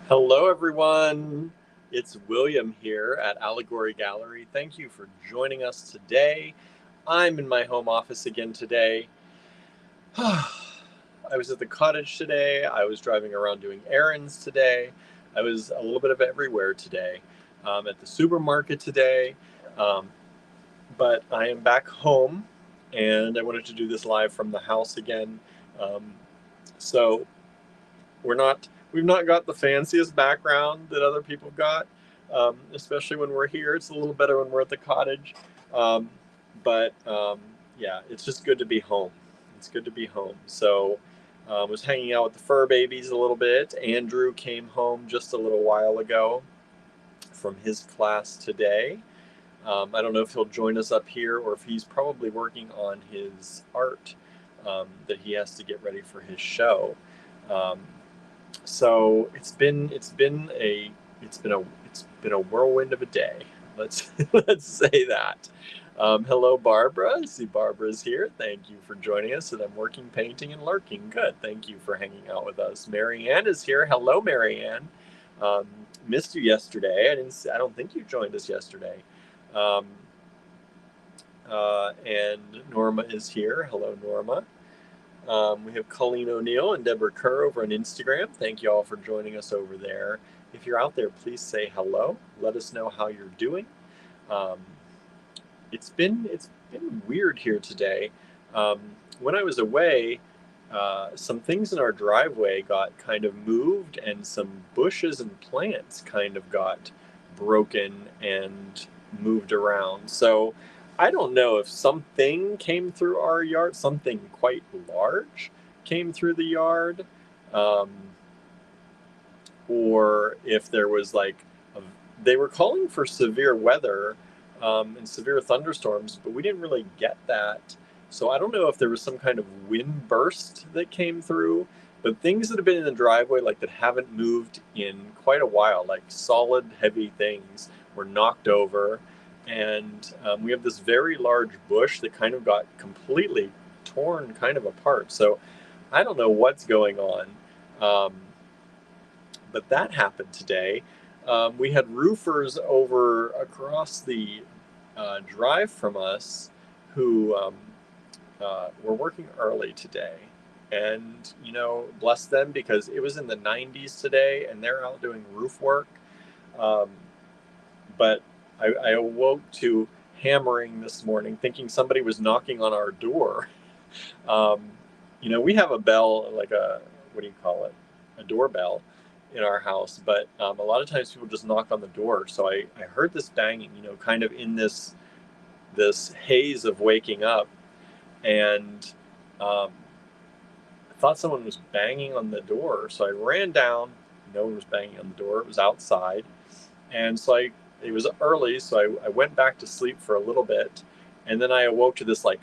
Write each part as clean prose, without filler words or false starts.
Hello, everyone. It's William here at Allegory Gallery. Thank you for joining us today. I'm in my home office again today. I was at the cottage today. I was driving around doing errands today. I was a little bit of everywhere today. At the supermarket today. Um, but I am back home and I wanted to do this live from the house again. Um, so we've not got the fanciest background that other people got, especially when we're here. It's a little better when we're at the cottage, um, but yeah, it's just good to be home. It's good to be home. So was hanging out with the fur babies a little bit. Andrew came home just a little while ago from his class today. I don't know if he'll join us up here or if he's probably working on his art that he has to get ready for his show. Um, so it's been a whirlwind of a day. Let's let's say that. Hello, Barbara. I see Barbara's here. Thank you for joining us. And I'm working, painting, and lurking. Good. Thank you for hanging out with us. Marianne is here. Hello, Marianne. Um, Missed you yesterday. I don't think you joined us yesterday. Um, and Norma is here. Hello, Norma. We have Colleen O'Neill and Deborah Kerr over on Instagram. Thank you all for joining us over there. If you're out there, please say hello. Let us know how you're doing. Um, it's been weird here today. Um, when I was away, some things in our driveway got kind of moved, and some bushes and plants kind of got broken and moved around. So I don't know if something came through our yard, something quite large came through the yard, um, or if there was a, they were calling for severe weather and severe thunderstorms, but we didn't really get that. So I don't know if there was some kind of wind burst that came through, but things that have been in the driveway, like that haven't moved in quite a while, like solid, heavy things, were knocked over. And we have this very large bush that kind of got completely torn kind of apart. So I don't know what's going on. Um, but that happened today. We had roofers over across the drive from us who were working early today. And, bless them because it was in the 90s today and they're out doing roof work. Um, but I awoke to hammering this morning thinking somebody was knocking on our door. Um, we have a bell, like what do you call it? A doorbell in our house, but a lot of times people just knock on the door. So I heard this banging, kind of in this haze of waking up, and um, I thought someone was banging on the door. So I ran down. No one was banging on the door. It was outside, and so it was early, so I went back to sleep for a little bit, and then I awoke to this like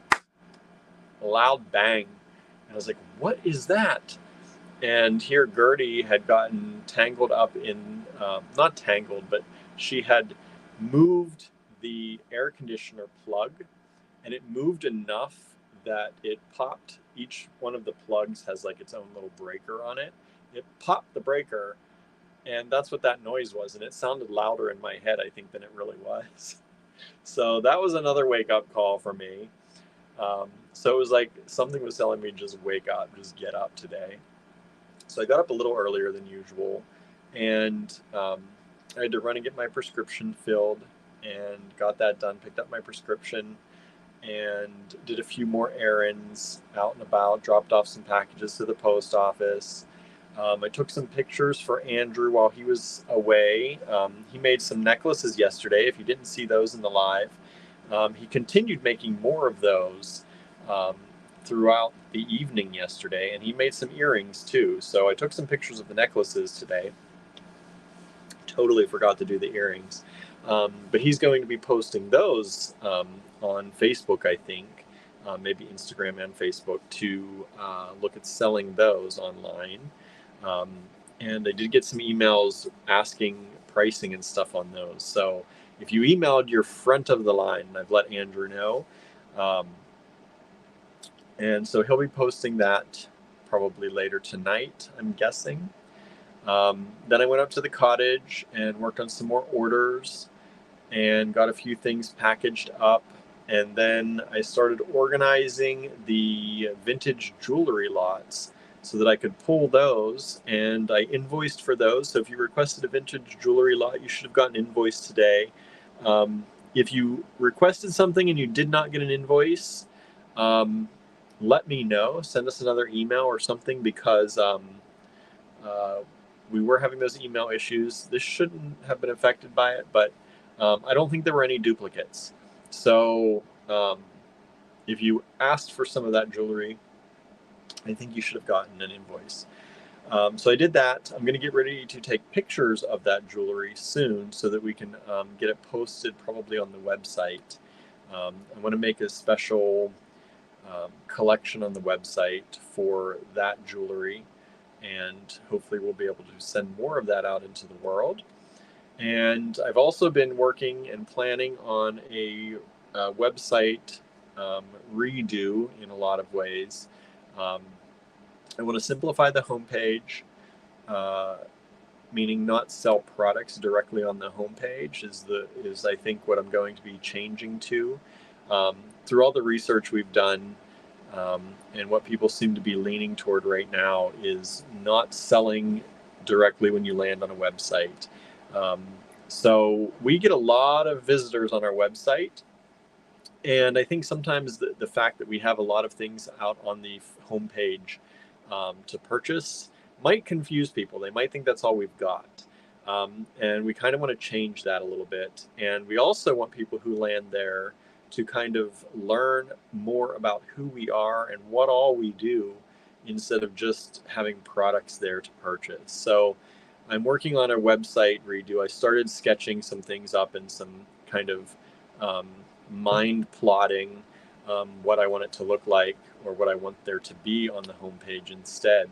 loud bang, and I was like, "What is that?" And here Gertie had gotten tangled up in, not tangled, but she had moved the air conditioner plug, and it moved enough that it popped. Each one of the plugs has like its own little breaker on it. It popped the breaker, and that's what that noise was. And it sounded louder in my head, I think, than it really was. So that was another wake up call for me. So it was like something was telling me just wake up, just get up today. So I got up a little earlier than usual, and I had to run and get my prescription filled, and got that done. Picked up my prescription, and did a few more errands out and about. Dropped off some packages to the post office. I took some pictures for Andrew while he was away. He made some necklaces yesterday. If you didn't see those in the live, he continued making more of those. Um, Throughout the evening yesterday, and he made some earrings too. So I took some pictures of the necklaces today. Totally forgot to do the earrings. But he's going to be posting those on Facebook, I think, maybe Instagram and Facebook, to look at selling those online. Um, and I did get some emails asking pricing and stuff on those. So if you emailed your front of the line, I've let Andrew know. And so he'll be posting that probably later tonight, I'm guessing. Then I went up to the cottage and worked on some more orders and got a few things packaged up. And then I started organizing the vintage jewelry lots so that I could pull those, and I invoiced for those. So if you requested a vintage jewelry lot, you should have gotten an invoice today. If you requested something and you did not get an invoice, let me know. Send us another email or something, because uh, we were having those email issues. This shouldn't have been affected by it, but I don't think there were any duplicates. So if you asked for some of that jewelry, I think you should have gotten an invoice. So I did that. I'm going to get ready to take pictures of that jewelry soon so that we can get it posted probably on the website. I want to make a special collection on the website for that jewelry, and hopefully we'll be able to send more of that out into the world. And I've also been working and planning on a website redo in a lot of ways. I want to simplify the homepage, meaning not sell products directly on the homepage is I think what I'm going to be changing to. Through all the research we've done, and what people seem to be leaning toward right now is not selling directly when you land on a website. So we get a lot of visitors on our website, and I think sometimes the fact that we have a lot of things out on the homepage to purchase might confuse people. They might think that's all we've got. And we kind of want to change that a little bit. And we also want people who land there to kind of learn more about who we are and what all we do, instead of just having products there to purchase. So I'm working on a website redo. I started sketching some things up and some kind of mind plotting what I want it to look like, or what I want there to be on the homepage instead.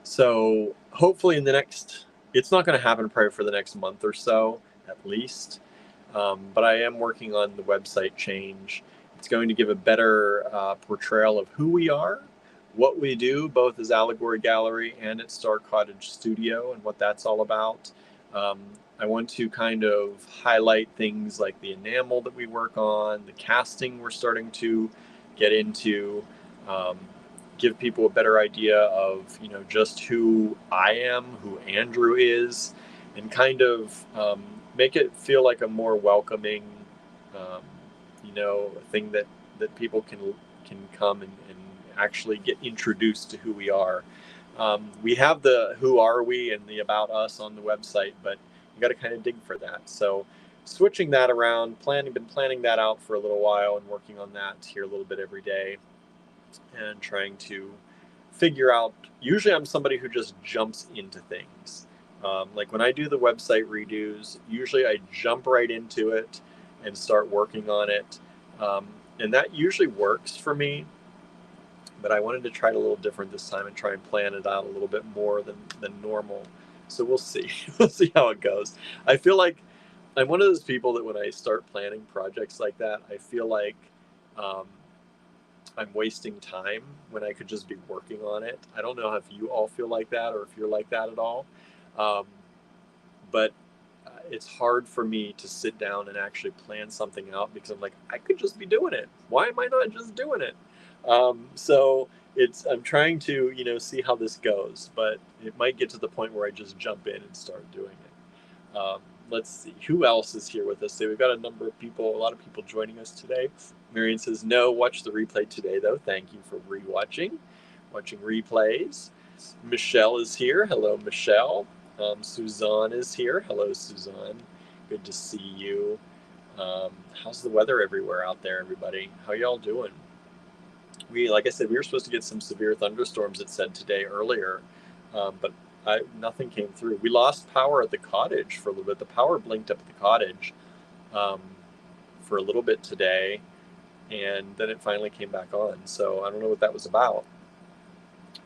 So hopefully it's not going to happen probably for the next month or so at least, but I am working on the website change. It's going to give a better portrayal of who we are, what we do, both as Allegory Gallery and at Star Cottage Studio, and what that's all about. I want to kind of highlight things like the enamel that we work on, the casting we're starting to get into, give people a better idea of, just who I am, who Andrew is, and kind of make it feel like a more welcoming, thing that people can come and actually get introduced to who we are. We have the who are we and the about us on the website, but you got to kind of dig for that. So switching that around, been planning that out for a little while and working on that here a little bit every day, and trying to figure out. Usually I'm somebody who just jumps into things. Like when I do the website redos, usually I jump right into it and start working on it. And that usually works for me, but I wanted to try it a little different this time and try and plan it out a little bit more than normal. So we'll see. We'll see how it goes. I feel like I'm one of those people that when I start planning projects like that, I feel like I'm wasting time when I could just be working on it. I don't know if you all feel like that, or if you're like that at all. But it's hard for me to sit down and actually plan something out, because I'm like, I could just be doing it. Why am I not just doing it? So I'm trying to, see how this goes, but it might get to the point where I just jump in and start doing it. Let's see who else is here with us today. We've got a lot of people joining us today. Marion says, no, watch the replay today though. Thank you for watching replays. Michelle is here. Hello, Michelle. Suzanne is here. Hello, Suzanne. Good to see you. How's the weather everywhere out there, everybody? How y'all doing? Like I said, we were supposed to get some severe thunderstorms, it said today earlier, but nothing came through. We lost power at the cottage for a little bit. The power blinked up at the cottage for a little bit today, and then it finally came back on. So I don't know what that was about,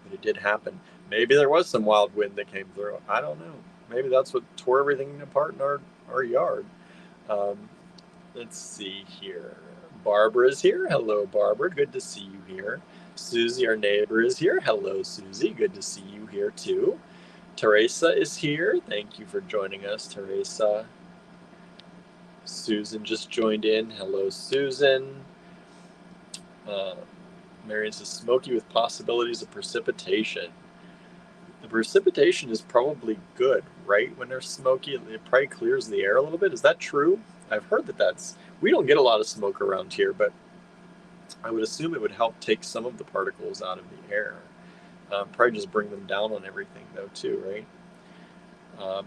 but it did happen. Maybe there was some wild wind that came through. I don't know. Maybe that's what tore everything apart in our yard. Let's see here. Barbara is here. Hello, Barbara. Good to see you here. Susie, our neighbor, is here. Hello, Susie. Good to see you here too. Teresa is here. Thank you for joining us, Teresa. Susan just joined in. Hello, Susan. Marion says, smoky with possibilities of precipitation. The precipitation is probably good, right? When they're smoky, it probably clears the air a little bit. Is that true? I've heard that we don't get a lot of smoke around here, but I would assume it would help take some of the particles out of the air. Probably just bring them down on everything, though, too, right?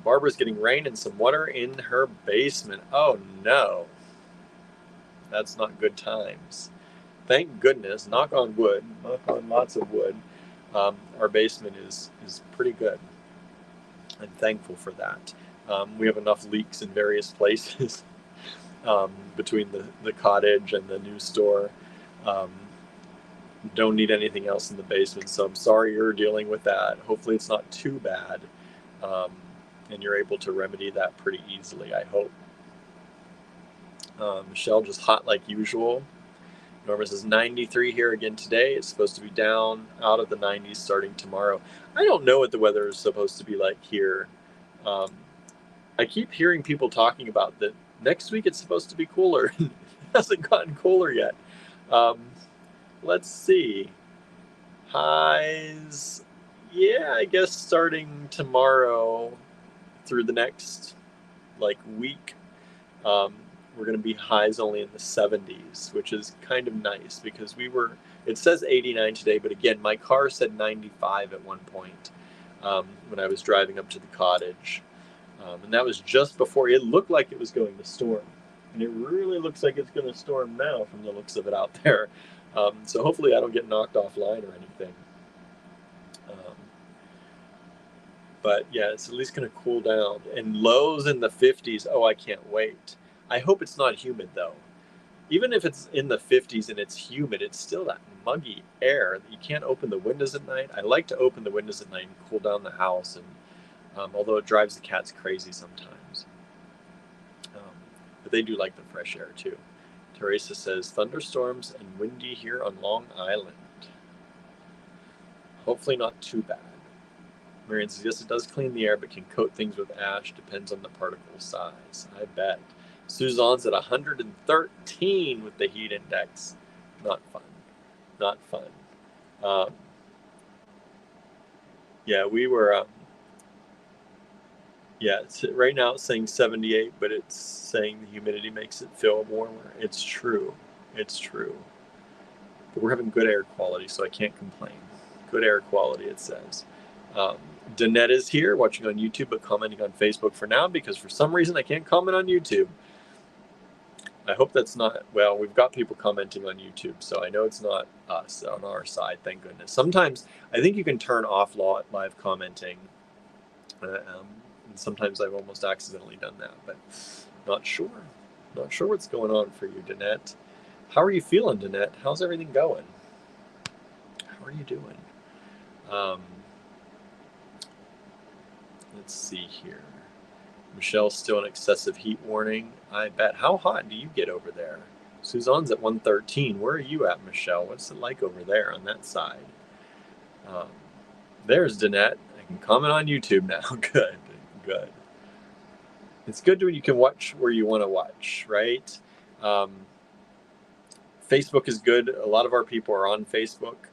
Barbara's getting rain and some water in her basement. Oh, no. That's not good times. Thank goodness, knock on wood, knock on lots of wood, our basement is pretty good. I'm thankful for that. We have enough leaks in various places between the cottage and the new store. Don't need anything else in the basement, so I'm sorry you're dealing with that. Hopefully it's not too bad, and you're able to remedy that pretty easily, I hope. Michelle, just hot like usual. Norma says 93 here again today. It's supposed to be down out of the 90s starting tomorrow. I don't know what the weather is supposed to be like here. I keep hearing people talking about that next week it's supposed to be cooler. It hasn't gotten cooler yet. Let's see. Highs, yeah, I guess starting tomorrow through the next week. We're going to be highs only in the 70s, which is kind of nice because it says 89 today, but again, my car said 95 at one point when I was driving up to the cottage. And that was just before it looked like it was going to storm. And it really looks like it's going to storm now from the looks of it out there. So hopefully I don't get knocked offline or anything. But yeah, it's at least going to cool down. And lows in the 50s, oh, I can't wait. I hope it's not humid, though. Even if it's in the 50s and it's humid, it's still that muggy air. You can't open the windows at night. I like to open the windows at night and cool down the house, and although it drives the cats crazy sometimes. But they do like the fresh air, too. Teresa says, thunderstorms and windy here on Long Island. Hopefully not too bad. Marian says, yes, it does clean the air, but can coat things with ash. Depends on the particle size. I bet. Suzanne's at 113 with the heat index. Not fun. Not fun. Yeah, we were... right now it's saying 78, but it's saying the humidity makes it feel warmer. It's true. It's true. But we're having good air quality, so I can't complain. Good air quality, it says. Danette is here, watching on YouTube, but commenting on Facebook for now, because for some reason I can't comment on YouTube. I hope that's not, well, we've got people commenting on YouTube, so I know it's not us on our side, thank goodness. Sometimes I think you can turn off live commenting. And sometimes I've almost accidentally done that, but not sure. Not sure what's going on for you, Danette. How are you feeling, Danette? How's everything going? How are you doing? Let's see here. Michelle's still in excessive heat warning. I bet. How hot do you get over there? Suzanne's at 113. Where are you at, Michelle? What's it like over there on that side? There's Danette. I can comment on YouTube now. Good. Good. It's good when you can watch where you want to watch, right? Facebook is good. A lot of our people are on Facebook.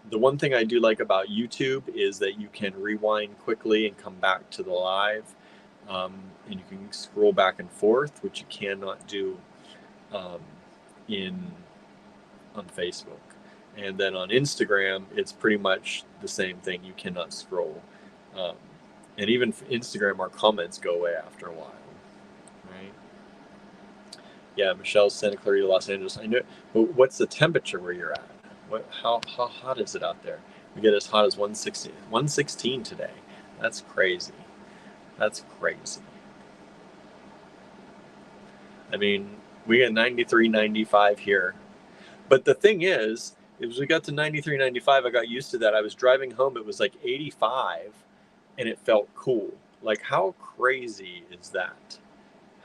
The one thing I do like about YouTube is that you can rewind quickly and come back to the live, and you can scroll back and forth, which you cannot do on Facebook. And then on Instagram, it's pretty much the same thing. You cannot scroll. And even for Instagram, our comments go away after a while, right? Yeah, Michelle's Santa Clarita, Los Angeles. I know, but what's the temperature where you're at? How hot is it out there? We get as hot as 116 today. That's crazy. That's crazy. I mean, we get 93, 95 here. But the thing is we got to 93, 95, I got used to that. I was driving home, it was like 85, and it felt cool. Like, how crazy is that?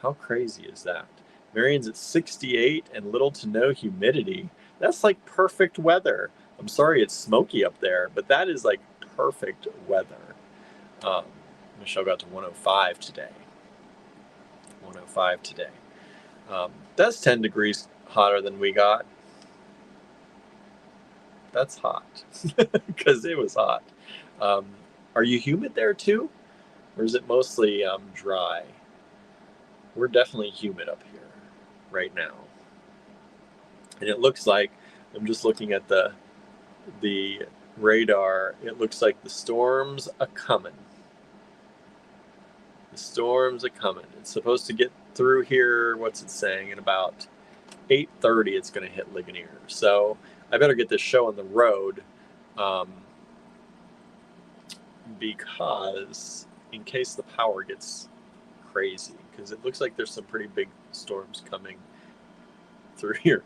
How crazy is that? Marion's at 68 and little to no humidity. That's like perfect weather. I'm sorry it's smoky up there, but that is like perfect weather. Michelle got to 105 today. 105 today. That's 10 degrees hotter than we got. That's hot because it was hot. Are you humid there too? Or is it mostly dry? We're definitely humid up here right now. And it looks like, I'm just looking at the radar, it looks like the storms are coming. The storms are coming. It's supposed to get through here, what's it saying, in about 8:30 it's going to hit Ligonier. So I better get this show on the road because in case the power gets crazy, because it looks like there's some pretty big storms coming through here.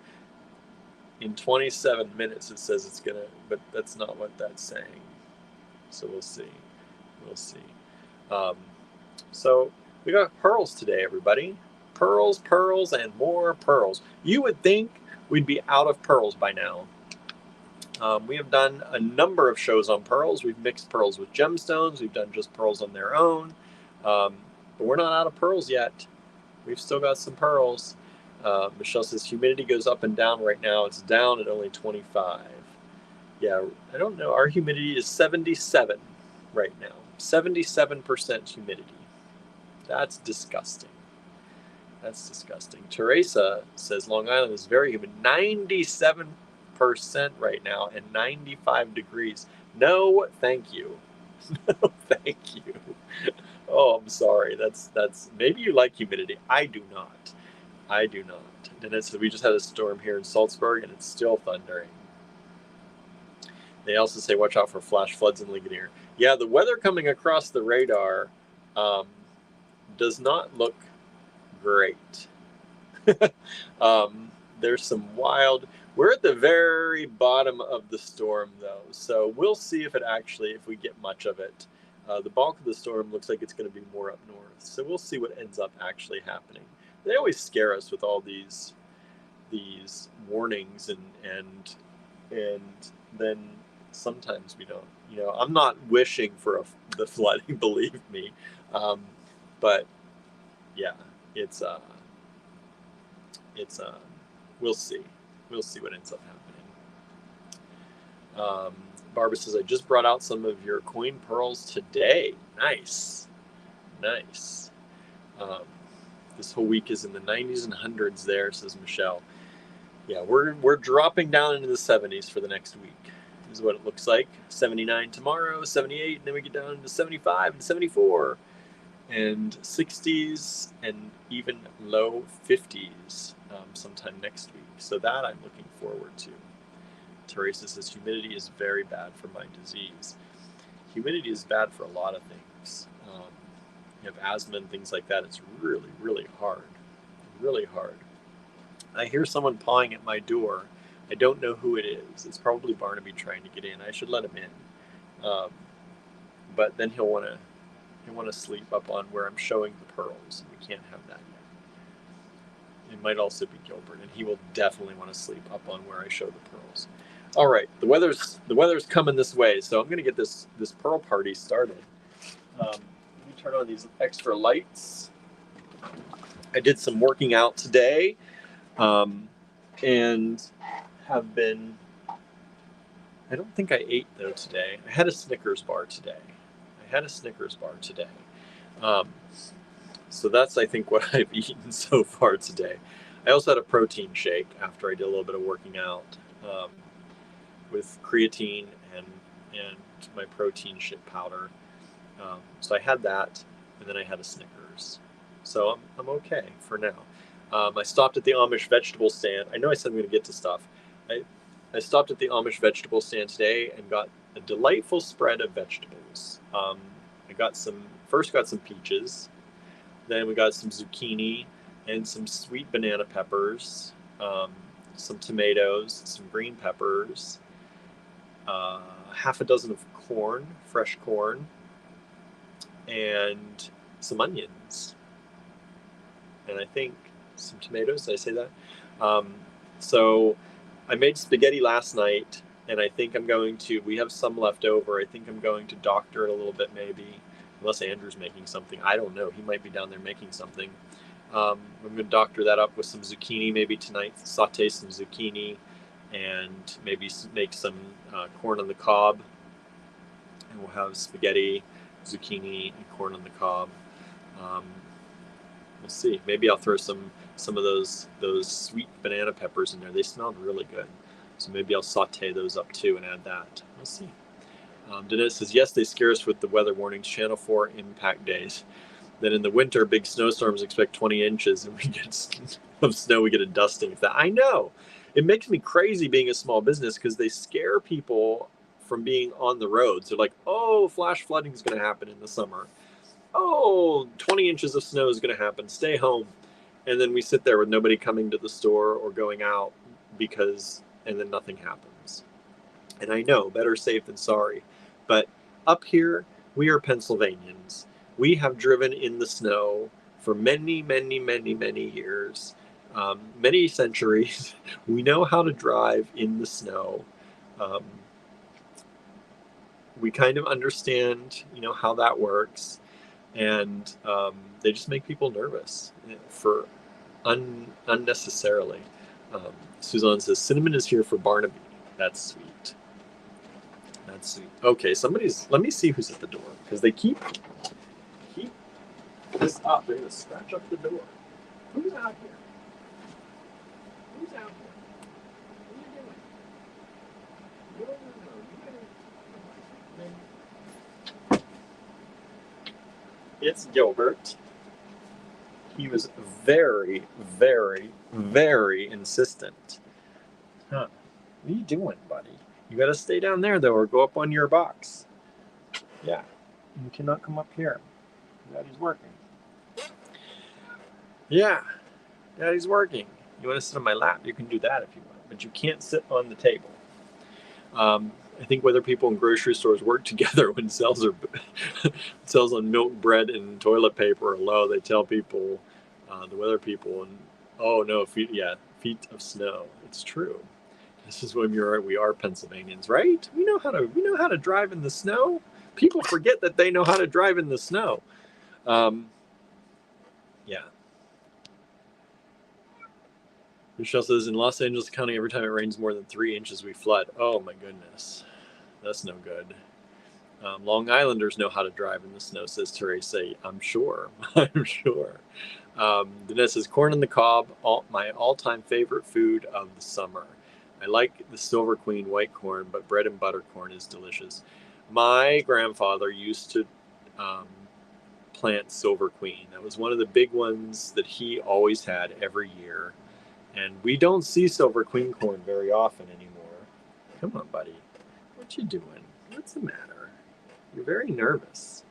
In 27 minutes it says it's gonna, but that's not what that's saying. So we'll see. We'll see. So we got pearls today, everybody. Pearls, pearls, and more pearls. You would think we'd be out of pearls by now. We have done a number of shows on pearls. We've mixed pearls with gemstones. We've done just pearls on their own. But we're not out of pearls yet. We've still got some pearls. Michelle says humidity goes up and down right now. It's down at only 25. Yeah, I don't know. Our humidity is 77 right now. 77% humidity. That's disgusting. That's disgusting. Teresa says Long Island is very humid. 97% right now and 95 degrees. No, thank you. No, thank you. Oh, I'm sorry. That's maybe you like humidity. I do not. I do not. And it says we just had a storm here in Salzburg and it's still thundering. They also say watch out for flash floods in Ligonier. Yeah, the weather coming across the radar does not look great. There's some wild. We're at the very bottom of the storm though, so we'll see if we get much of it. The bulk of the storm looks like it's going to be more up north, so we'll see what ends up actually happening. They always scare us with all these warnings and then sometimes we don't. You know, I'm not wishing for the flooding, believe me, but yeah, it's we'll see what ends up happening. Barbara says I just brought out some of your coin pearls today. Nice. This whole week is in the 90s and 100s there, says Michelle. Yeah, we're dropping down into the 70s for the next week. This is what it looks like. 79 tomorrow, 78, and then we get down to 75 and 74 and 60s and even low 50s sometime next week. So that I'm looking forward to. Teresa says humidity is very bad for my disease. Humidity is bad for a lot of things. You have asthma and things like that. It's really, really hard. Really hard. I hear someone pawing at my door. I don't know who it is. It's probably Barnaby trying to get in. I should let him in. But then he'll want to sleep up on where I'm showing the pearls. We can't have that yet. It might also be Gilbert, and he will definitely want to sleep up on where I show the pearls. All right, the weather's coming this way, so I'm going to get this pearl party started. Let me turn on these extra lights. I did some working out today, and have been. I don't think I ate though today. I had a Snickers bar today. So that's, I think, what I've eaten so far today. I also had a protein shake after I did a little bit of working out with creatine and my protein shake powder. So I had that, and then I had a Snickers. So I'm okay for now. I stopped at the Amish vegetable stand. I know I said I'm going to get to stuff. I stopped at the Amish vegetable stand today and got a delightful spread of vegetables. I got some peaches. Then we got some zucchini and some sweet banana peppers, some tomatoes, some green peppers, half a dozen of corn, fresh corn, and some onions. And I think some tomatoes. Did I say that? So I made spaghetti last night And I think I'm going to, we have some left over. I think I'm going to doctor it a little bit maybe, unless Andrew's making something. I don't know. He might be down there making something. I'm going to doctor that up with some zucchini maybe tonight, saute some zucchini, and maybe make some corn on the cob. And we'll have spaghetti, zucchini, and corn on the cob. We'll see. Maybe I'll throw some of those sweet banana peppers in there. They smelled really good. So maybe I'll saute those up too and add that. We'll see. Danette says, yes, they scare us with the weather warnings, Channel 4 impact days. Then in the winter, big snowstorms expect 20 inches and we get of snow, we get a dusting of that. I know. It makes me crazy being a small business because they scare people from being on the roads. They're like, oh, flash flooding is going to happen in the summer. Oh, 20 inches of snow is going to happen. Stay home. And then we sit there with nobody coming to the store or going out and then nothing happens. And I know, better safe than sorry. But up here, we are Pennsylvanians. We have driven in the snow for many, many, many, many years, many centuries. We know how to drive in the snow. We kind of understand, how that works. And they just make people nervous for unnecessarily. Suzanne says, cinnamon is here for Barnaby. That's sweet. That's sweet. Okay, let me see who's at the door, because they keep this up. They're going to scratch up the door. Who's out here? Who's out here? What are you doing? No. You better... It's Gilbert. He was very, very, very insistent. Huh. What are you doing, buddy? You got to stay down there, though, or go up on your box. Yeah. You cannot come up here. Daddy's working. Yeah. Daddy's working. You want to sit on my lap? You can do that if you want. But you can't sit on the table. I think whether people in grocery stores work together when sales on milk, bread, and toilet paper are low, they tell people, the weather people, and oh no, feet of snow. It's true. This is when we are Pennsylvanians, right? We know how to drive in the snow. People forget that they know how to drive in the snow. Yeah. Michelle says, in Los Angeles County, every time it rains more than 3 inches, we flood. Oh my goodness. That's no good. Long Islanders know how to drive in the snow, says Teresa. I'm sure. I'm sure. Danette says, corn on the cob, my all-time favorite food of the summer. I like the Silver Queen white corn, but bread and butter corn is delicious. My grandfather used to plant Silver Queen. That was one of the big ones that he always had every year. And we don't see Silver Queen corn very often anymore. Come on, buddy. What you doing? What's the matter? You're very nervous.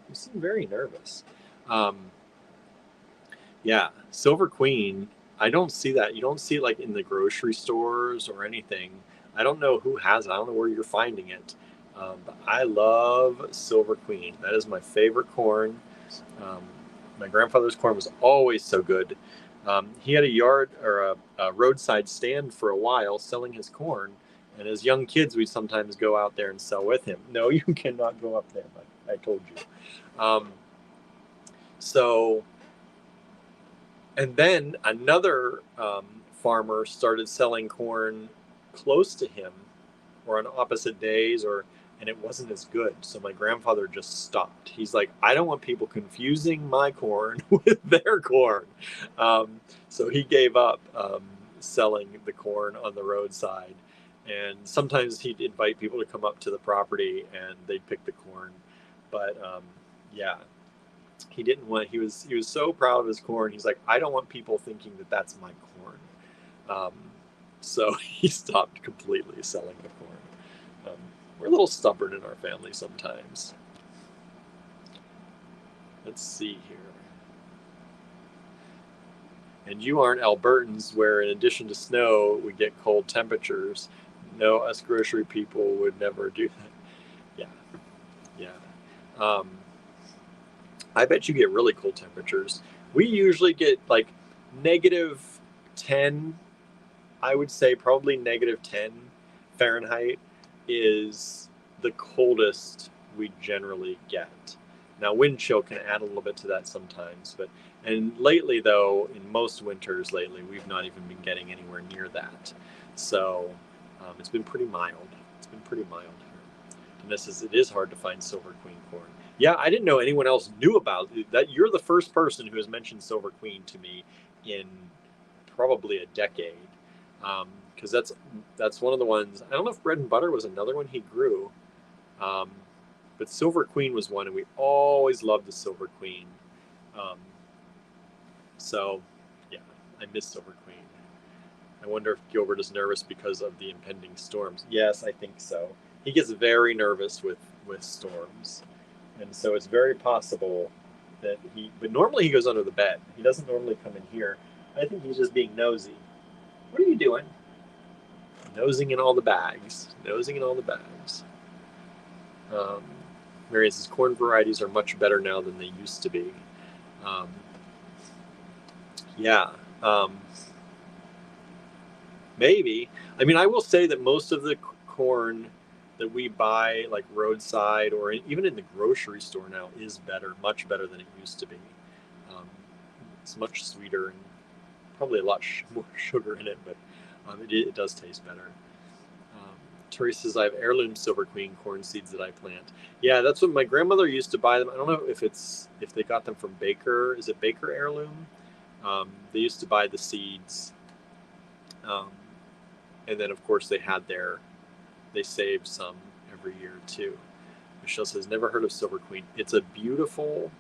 You seem very nervous. Yeah, Silver Queen, I don't see that. You don't see it like in the grocery stores or anything. I don't know who has it. I don't know where you're finding it. But I love Silver Queen. That is my favorite corn. My grandfather's corn was always so good. He had a yard or a roadside stand for a while selling his corn. And as young kids, we'd sometimes go out there and sell with him. No, you cannot go up there, but I told you. And then another farmer started selling corn close to him or on opposite days, and it wasn't as good. So my grandfather just stopped. He's like, I don't want people confusing my corn with their corn. So he gave up selling the corn on the roadside. And sometimes he'd invite people to come up to the property and they'd pick the corn. But yeah, he didn't want, he was so proud of his corn. He's like, I don't want people thinking that that's my corn. So he stopped completely selling the corn. We're a little stubborn in our family sometimes. Let's see here. And you aren't Albertans, where in addition to snow, we get cold temperatures. No, us grocery people would never do that. Yeah. I bet you get really cold temperatures. We usually get like -10, I would say probably -10 Fahrenheit. is the coldest we generally get. Now, wind chill can add a little bit to that sometimes, and lately, though, in most winters lately, we've not even been getting anywhere near that. So it's been pretty mild. It's been pretty mild here. And it is hard to find silver queen corn. Yeah, I didn't know anyone else knew about it. That you're the first person who has mentioned silver queen to me in probably a decade. Because that's one of the ones. I don't know if bread and butter was another one he grew. But Silver Queen was one, and we always loved the Silver Queen. So, yeah, I miss Silver Queen. I wonder if Gilbert is nervous because of the impending storms. Yes, I think so. He gets very nervous with storms. And so it's very possible that but normally he goes under the bed. He doesn't normally come in here. I think he's just being nosy. What are you doing? Nosing in all the bags. Nosing in all the bags. Mary says corn varieties are much better now than they used to be. Yeah. Maybe. I mean, I will say that most of the corn that we buy, like roadside or even in the grocery store now, is better, much better than it used to be. It's much sweeter and probably a lot more sugar in it, but it does taste better. Teresa says, I have heirloom Silver Queen corn seeds that I plant. Yeah, that's what my grandmother used to buy them. I don't know if they got them from Baker. Is it Baker Heirloom? They used to buy the seeds. And then, of course, they saved some every year, too. Michelle says, never heard of Silver Queen. It's a beautiful,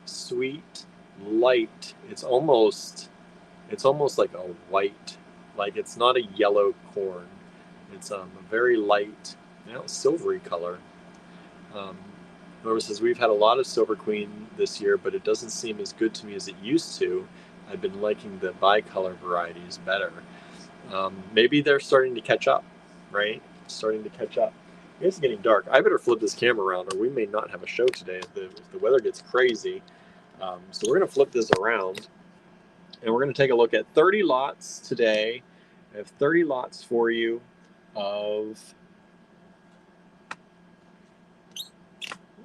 sweet, light. It's almost like a white, like it's not a yellow corn. It's a very light, silvery color. Norma says, we've had a lot of Silver Queen this year, but it doesn't seem as good to me as it used to. I've been liking the bicolor varieties better. Maybe they're starting to catch up, right? Starting to catch up. It's getting dark. I better flip this camera around or we may not have a show today if the weather gets crazy. So we're going to flip this around and we're going to take a look at 30 lots today. I have 30 lots for you of,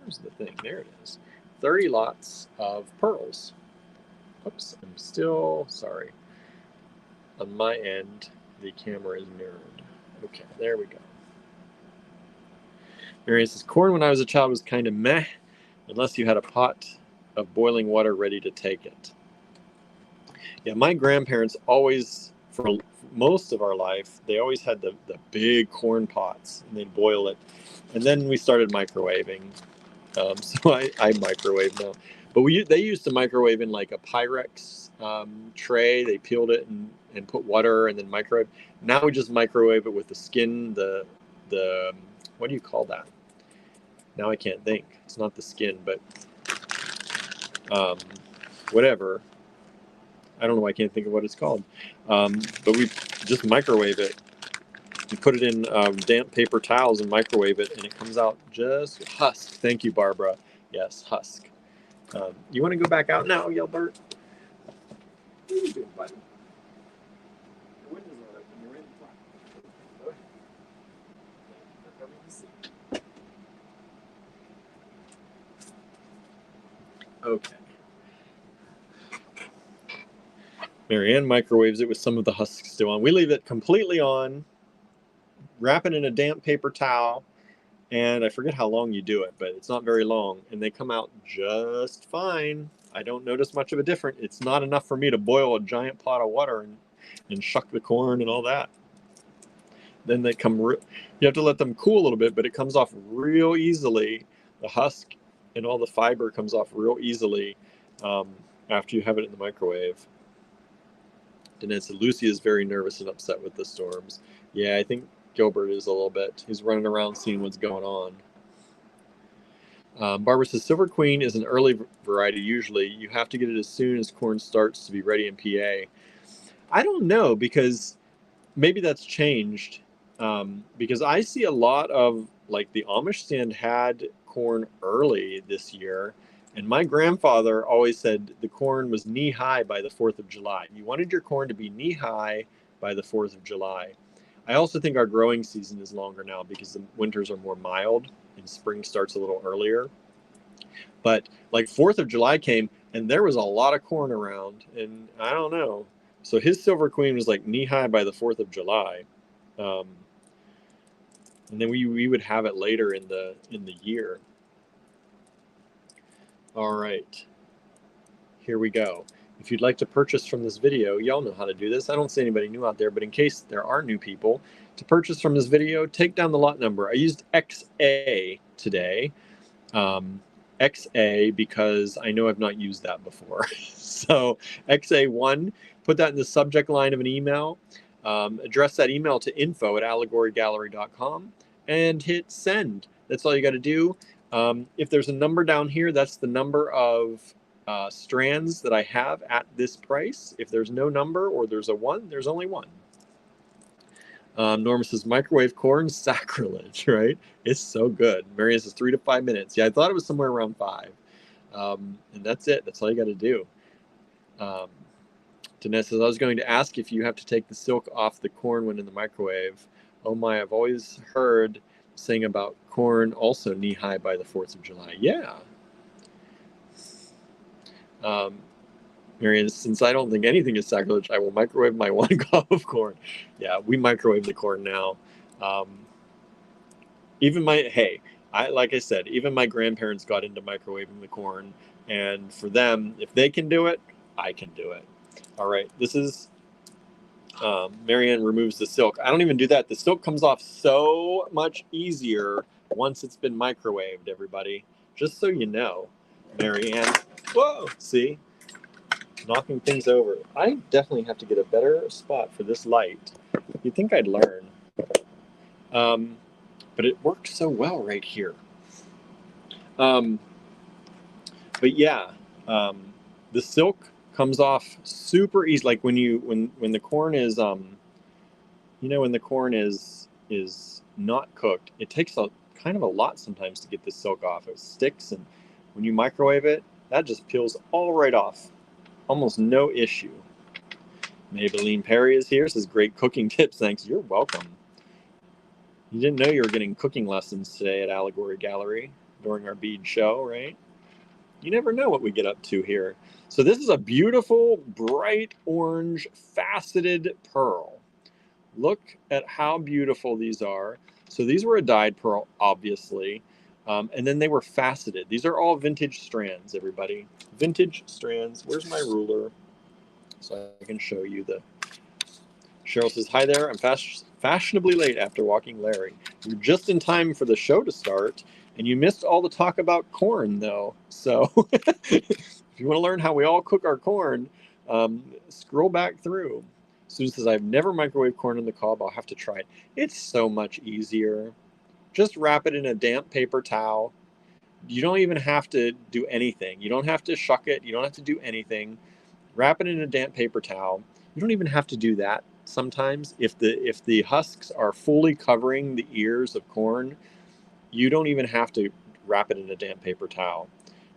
where's the thing? There it is. 30 lots of pearls. Oops, I'm still, sorry. On my end, the camera is mirrored. Okay, there we go. Marion says, corn when I was a child was kind of meh, unless you had a pot of boiling water ready to take it. Yeah, my grandparents always, for most of our life, they always had the big corn pots, and they'd boil it. And then we started microwaving. So I microwave now. But they used to microwave in like a Pyrex tray. They peeled it and put water and then microwave. Now we just microwave it with the skin, the what do you call that? Now I can't think. It's not the skin, but whatever. I don't know why I can't think of what it's called. But we just microwave it. You put it in damp paper towels and microwave it, and it comes out just husk. Thank you, Barbara. Yes, husk. You want to go back out now, Gilbert? What are you doing, buddy? The window's not open. You're in the front. Go ahead. Thank you for coming to see. Okay. Marianne microwaves it with some of the husks still on. We leave it completely on, wrap it in a damp paper towel, and I forget how long you do it, but it's not very long, and they come out just fine. I don't notice much of a difference. It's not enough for me to boil a giant pot of water and shuck the corn and all that. Then they come, you have to let them cool a little bit, but it comes off real easily. The husk and all the fiber comes off real easily after you have it in the microwave. Danette said, Lucy is very nervous and upset with the storms. Yeah, I think Gilbert is a little bit. He's running around seeing what's going on. Barbara says, Silver Queen is an early variety usually. You have to get it as soon as corn starts to be ready in PA. I don't know, because maybe that's changed. Because I see a lot of, like, the Amish stand had corn early this year. And my grandfather always said the corn was knee-high by the 4th of July. You wanted your corn to be knee-high by the 4th of July. I also think our growing season is longer now because the winters are more mild and spring starts a little earlier. But like 4th of July came and there was a lot of corn around, and I don't know. So his Silver Queen was like knee high by the 4th of July. Um, and then we would have it later in the year. All right, here we go. If you'd like to purchase from this video, y'all know how to do this. I don't see anybody new out there, but in case there are new people, to purchase from this video, take down the lot number. I used XA today. XA because I know I've not used that before. So XA1, put that in the subject line of an email. Address that email to info@allegorygallery.com and hit send. That's all you got to do. If there's a number down here, that's the number of strands that I have at this price. If there's no number or there's a 1, there's only 1. Norma says microwave corn, sacrilege, right? It's so good. Marianne says 3 to 5 minutes. Yeah, I thought it was somewhere around 5. And that's it. That's all you got to do. Danette says, I was going to ask if you have to take the silk off the corn when in the microwave. Oh my, I've always heard saying about corn also knee-high by the 4th of July. Yeah. Marianne, since I don't think anything is sacrilege, I will microwave my 1 cup of corn. Yeah, we microwave the corn now. Like I said, even my grandparents got into microwaving the corn, and for them, if they can do it, I can do it. All right, this is Marianne removes the silk. I don't even do that. The silk comes off so much easier once it's been microwaved, everybody. Just so you know, Marianne. Whoa, see? Knocking things over. I definitely have to get a better spot for this light. You'd think I'd learn. But it worked so well right here. But yeah, the silk comes off super easy. Like when the corn is when the corn is not cooked, it takes a kind of a lot sometimes to get the silk off. It sticks, and when you microwave it, that just peels all right off. Almost no issue. Maybelline Perry is here, says great cooking tips. Thanks. You're welcome. You didn't know you were getting cooking lessons today at Allegory Gallery during our bead show, right? You never know what we get up to here. So this is a beautiful, bright orange, faceted pearl. Look at how beautiful these are. So these were a dyed pearl, obviously. And then they were faceted. These are all vintage strands, everybody. Vintage strands. Where's my ruler? So I can show you the... Cheryl says, hi there. I'm fashionably late after walking Larry. You're just in time for the show to start, and you missed all the talk about corn, though. So if you want to learn how we all cook our corn, scroll back through. Susan says, I've never microwaved corn on the cob. I'll have to try it. It's so much easier. Just wrap it in a damp paper towel. You don't even have to do anything. You don't have to shuck it. You don't have to do anything. Wrap it in a damp paper towel. You don't even have to do that sometimes. If the husks are fully covering the ears of corn, you don't even have to wrap it in a damp paper towel.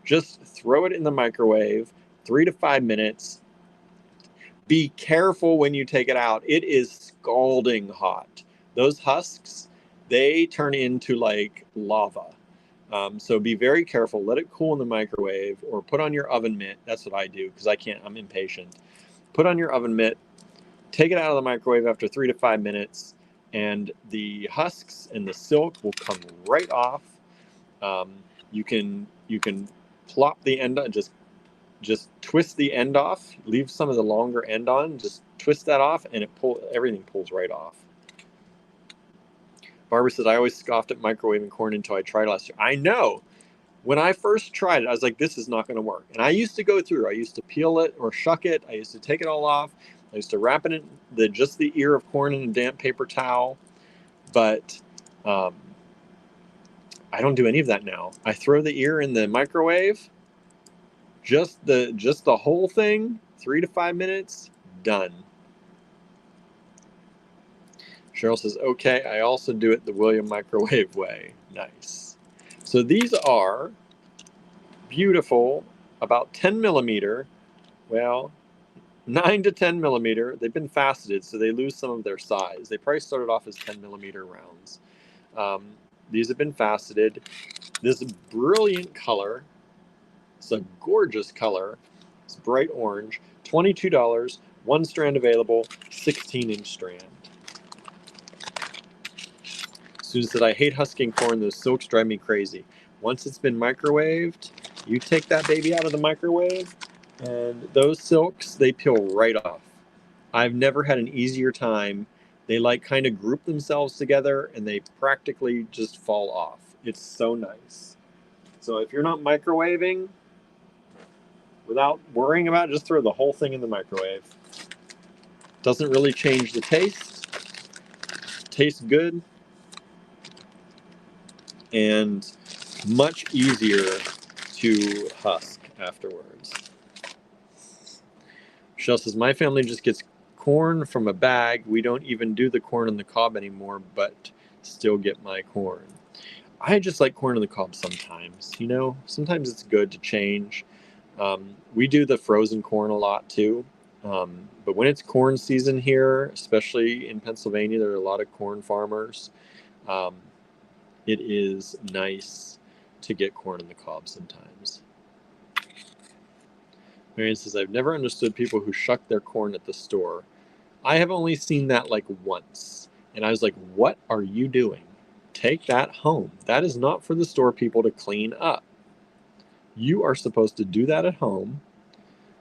Just throw it in the microwave, 3 to 5 minutes. Be careful when you take it out. It is scalding hot. Those husks, they turn into like lava. So be very careful. Let it cool in the microwave or put on your oven mitt. That's what I do because I'm impatient. Put on your oven mitt, take it out of the microwave after 3 to 5 minutes, and the husks and the silk will come right off. You can plop the end on, just twist the end off, leave some of the longer end on, just twist that off, and everything pulls right off. Barbara says, I always scoffed at microwaving corn until I tried last year. I know. When I first tried it, I was like, this is not going to work. And I used to go through. I used to peel it or shuck it. I used to take it all off. I used to wrap it in just the ear of corn in a damp paper towel. But I don't do any of that now. I throw the ear in the microwave. Just the whole thing, 3 to 5 minutes, done. Cheryl says, okay, I also do it the William microwave way. Nice. So these are beautiful, about 10 millimeter. Well, 9 to 10 millimeter. They've been faceted, so they lose some of their size. They probably started off as 10 millimeter rounds. These have been faceted. This brilliant color. It's a gorgeous color. It's bright orange. $22. One strand available. 16-inch strand. Susan said, I hate husking corn. Those silks drive me crazy. Once it's been microwaved, you take that baby out of the microwave, and those silks, they peel right off. I've never had an easier time. They like kind of group themselves together, and they practically just fall off. It's so nice. So if you're not microwaving, without worrying about it, just throw the whole thing in the microwave. Doesn't really change the taste. Tastes good. And much easier to husk afterwards. Michelle says, my family just gets corn from a bag. We don't even do the corn on the cob anymore, but still get my corn. I just like corn on the cob sometimes. You know, sometimes it's good to change. We do the frozen corn a lot too. But when it's corn season here, especially in Pennsylvania, there are a lot of corn farmers. It is nice to get corn on the cob sometimes. Marion says, I've never understood people who shuck their corn at the store. I have only seen that like once. And I was like, what are you doing? Take that home. That is not for the store people to clean up. You are supposed to do that at home.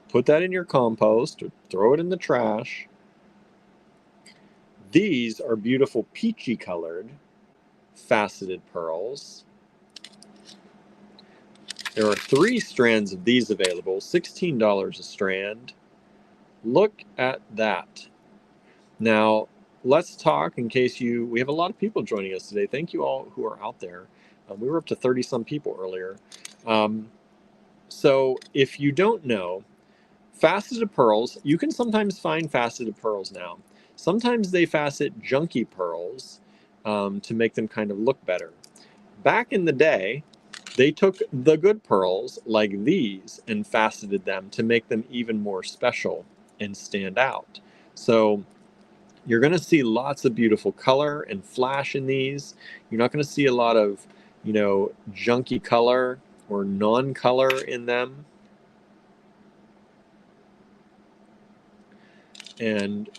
Put that in your compost or throw it in the trash. These are beautiful peachy colored faceted pearls. There are 3 strands of these available, $16 a strand. Look at that. Now, let's talk in case we have a lot of people joining us today. Thank you all who are out there. We were up to 30-some people earlier. So if you don't know, faceted pearls, you can sometimes find faceted pearls now. Sometimes they facet junky pearls to make them kind of look better. Back in the day, they took the good pearls like these and faceted them to make them even more special and stand out. So you're going to see lots of beautiful color and flash in these. You're not going to see a lot of, junky color or non-color in them. And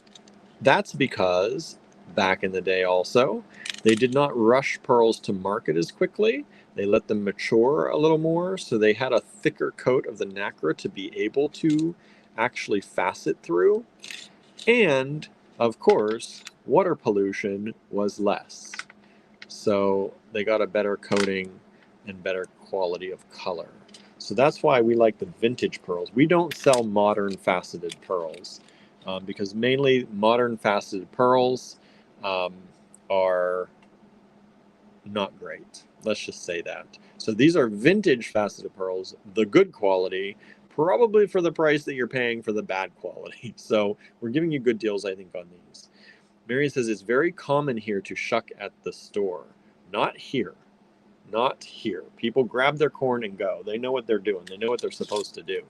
that's because back in the day also, they did not rush pearls to market as quickly. They let them mature a little more, so they had a thicker coat of the nacre to be able to actually facet through. And, of course, water pollution was less. So they got a better coating and better quality of color. So that's why we like the vintage pearls. We don't sell modern faceted pearls because mainly modern faceted pearls are not great. Let's just say that. So these are vintage faceted pearls, the good quality, probably for the price that you're paying for the bad quality. So we're giving you good deals, I think, on these. Marion says it's very common here to shuck at the store. Not here. Not here. People grab their corn and go. They know what they're doing. They know what they're supposed to do.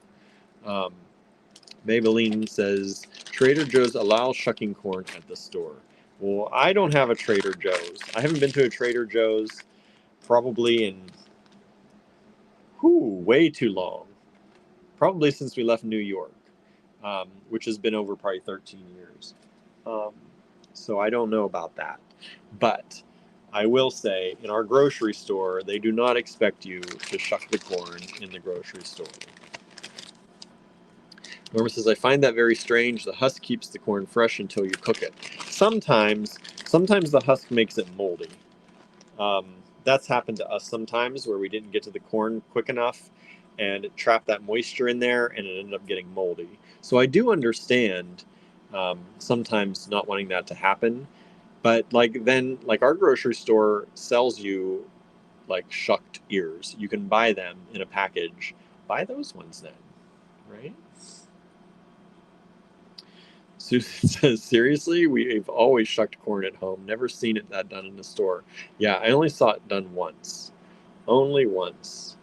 Maybelline says, Trader Joe's allows shucking corn at the store. Well, I don't have a Trader Joe's. I haven't been to a Trader Joe's probably in way too long. Probably since we left New York, which has been over probably 13 years. So I don't know about that. But I will say, in our grocery store, they do not expect you to shuck the corn in the grocery store. Norma says, I find that very strange. The husk keeps the corn fresh until you cook it. Sometimes the husk makes it moldy. That's happened to us sometimes where we didn't get to the corn quick enough and it trapped that moisture in there and it ended up getting moldy. So I do understand sometimes not wanting that to happen. But like our grocery store sells you like shucked ears. You can buy them in a package. Buy those ones then, right? Susan says, seriously? We've always shucked corn at home. Never seen it that done in the store. Yeah, I only saw it done once. Only once.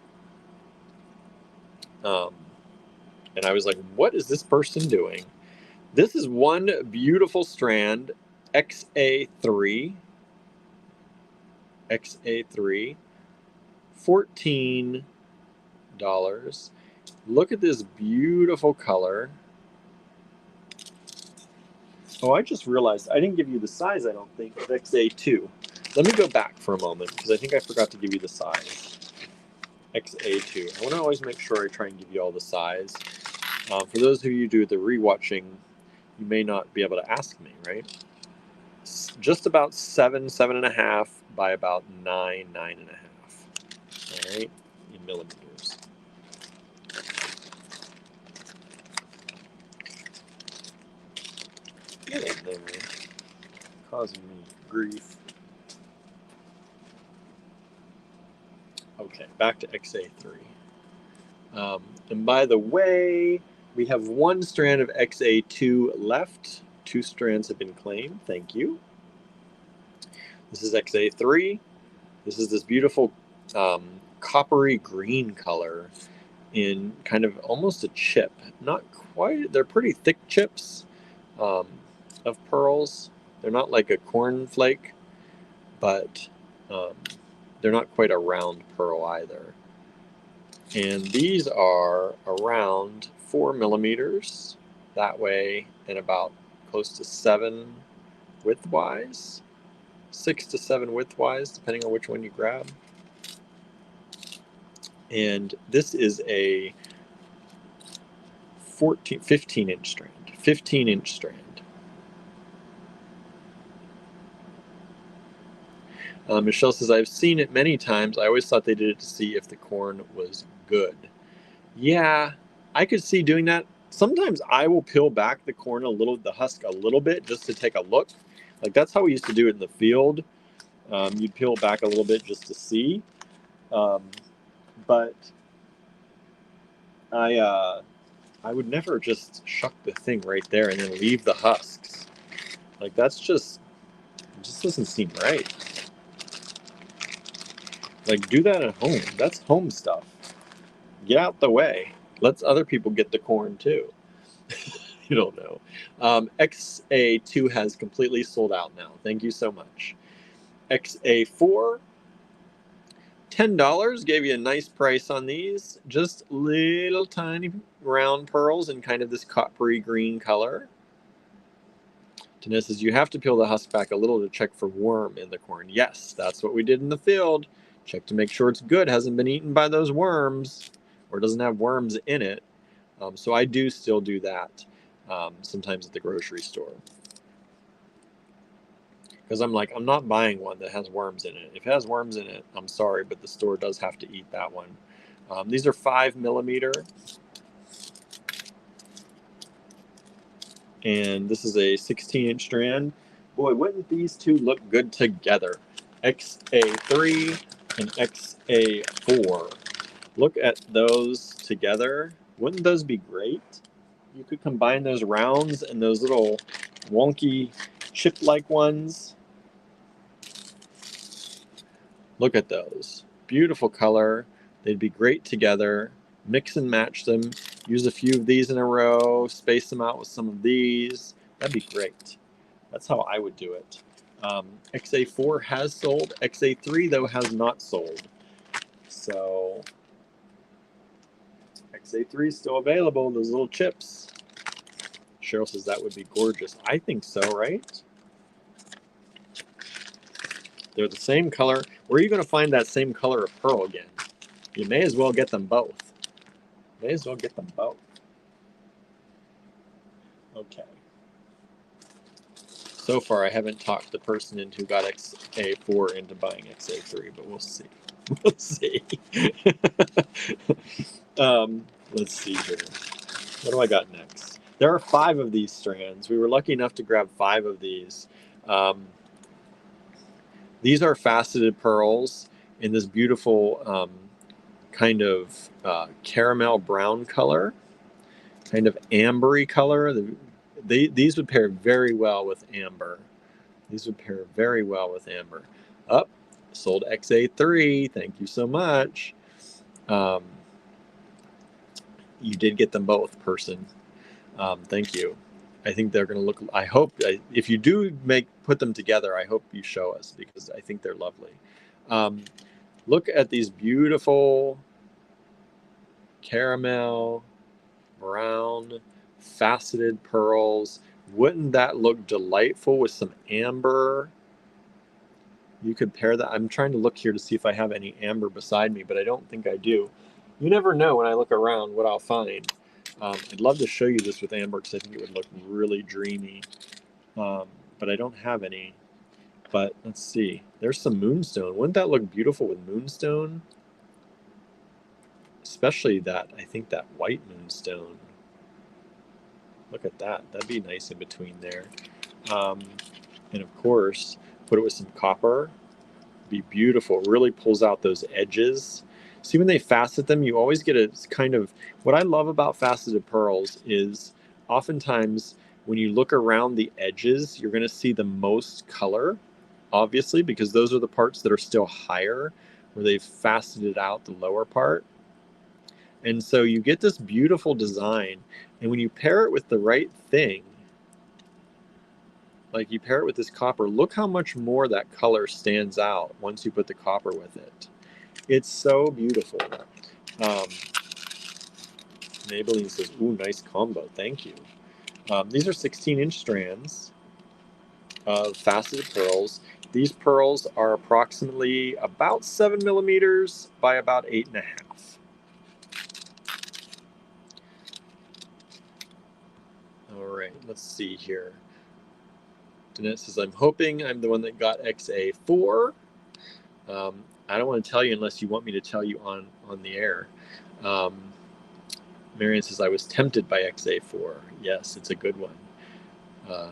And I was like, what is this person doing? This is one beautiful strand, XA3. XA3, $14. Look at this beautiful color. Oh, I just realized I didn't give you the size, I don't think, of XA2. Let me go back for a moment, because I think I forgot to give you the size. XA2. I want to always make sure I try and give you all the size. For those of you who do the rewatching, you may not be able to ask me, right? Just about 7.5 by about 9.5. All right, in millimeters. Get in there, causing me grief. Okay, back to XA3. And by the way, we have one strand of XA2 left. 2 strands have been claimed. Thank you. This is XA3. This is this beautiful coppery green color in kind of almost a chip. Not quite. They're pretty thick chips of pearls. They're not like a corn flake, but they're not quite a round pearl either. And these are around 4 millimeters that way, and about close to 7 widthwise, 6 to 7 widthwise, depending on which one you grab. And this is a 15-inch strand. 15-inch strand. Michelle says, I've seen it many times. I always thought they did it to see if the corn was good. Yeah, I could see doing that. Sometimes I will peel back the corn the husk a little bit, just to take a look. Like, that's how we used to do it in the field. You'd peel back a little bit just to see. But I would never just shuck the thing right there and then leave the husks. Like, it just doesn't seem right. Like, do that at home. That's home stuff. Get out the way. Let other people get the corn too. You don't know. XA2 has completely sold out now. Thank you so much. XA4, $10. Gave you a nice price on these. Just little tiny round pearls in kind of this coppery green color. Tanis says, you have to peel the husk back a little to check for worm in the corn. Yes, that's what we did in the field. Check to make sure it's good, hasn't been eaten by those worms, or doesn't have worms in it. So I do still do that sometimes at the grocery store. Because I'm not buying one that has worms in it. If it has worms in it, I'm sorry, but the store does have to eat that one. These are 5 millimeter. And this is a 16-inch strand. Boy, wouldn't these two look good together? XA3 and XA4. Look at those together. Wouldn't those be great? You could combine those rounds and those little wonky chip-like ones. Look at those. Beautiful color. They'd be great together. Mix and match them. Use a few of these in a row. Space them out with some of these. That'd be great. That's how I would do it. XA4 has sold. XA3, though, has not sold. So XA3 is still available. Those little chips. Cheryl says that would be gorgeous. I think so, right? They're the same color. Where are you going to find that same color of pearl again? You may as well get them both. May as well get them both. Okay. So far, I haven't talked the person who got XA4 into buying XA3, but we'll see. We'll see. Let's see here. What do I got next? There are 5 of these strands. We were lucky enough to grab 5 of these. These are faceted pearls in this beautiful kind of caramel brown color, kind of ambery color. These would pair very well with amber. These would pair very well with amber. Up, sold XA3. Thank you so much. You did get them both, person. Thank you. I think they're going to look, I hope, if you do put them together, I hope you show us, because I think they're lovely. Look at these beautiful caramel, brown, faceted pearls. Wouldn't that look delightful with some amber? You could pair that. I'm trying to look here to see if I have any amber beside me, but I don't think I do. You never know when I look around what I'll find. I'd love to show you this with amber because I think it would look really dreamy. But I don't have any. But let's see. There's some moonstone. Wouldn't that look beautiful with moonstone? Especially that, I think that white moonstone. Look at that. That'd be nice in between there. And of course, put it with some copper. Be beautiful. It really pulls out those edges. See, when they facet them, you always get a kind of, what I love about faceted pearls is oftentimes when you look around the edges, you're going to see the most color, obviously, because those are the parts that are still higher, where they've faceted out the lower part. And so you get this beautiful design. And when you pair it with the right thing, like you pair it with this copper, look how much more that color stands out once you put the copper with it. It's so beautiful. Maybelline says, ooh, nice combo. Thank you. These are 16-inch strands of faceted pearls. These pearls are approximately about 7 millimeters by about 8.5. All right, let's see here. Danette says, I'm hoping I'm the one that got XA4. I don't want to tell you unless you want me to tell you on the air. Marion says, I was tempted by XA4. Yes, it's a good one.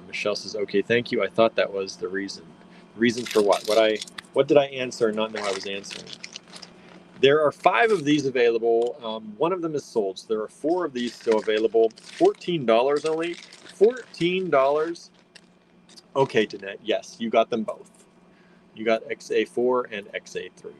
Michelle says, okay, thank you. I thought that was the reason. Reason for what? What did I answer and not know I was answering? There are 5 of these available. One of them is sold, so there are 4 of these still available. $14 only. $14. Okay, Danette, yes, you got them both. You got XA4 and XA3.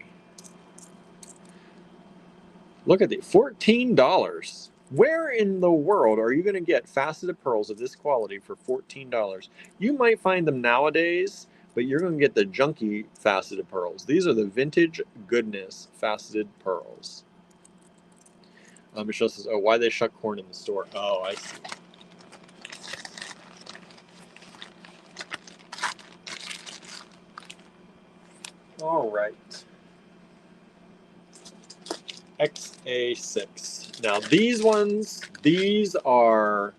Look at the $14. Where in the world are you going to get faceted pearls of this quality for $14? You might find them nowadays, but you're going to get the junky faceted pearls. These are the vintage goodness faceted pearls. Michelle says, oh, why they shuck corn in the store? Oh, I see. All right. XA6. Now these are,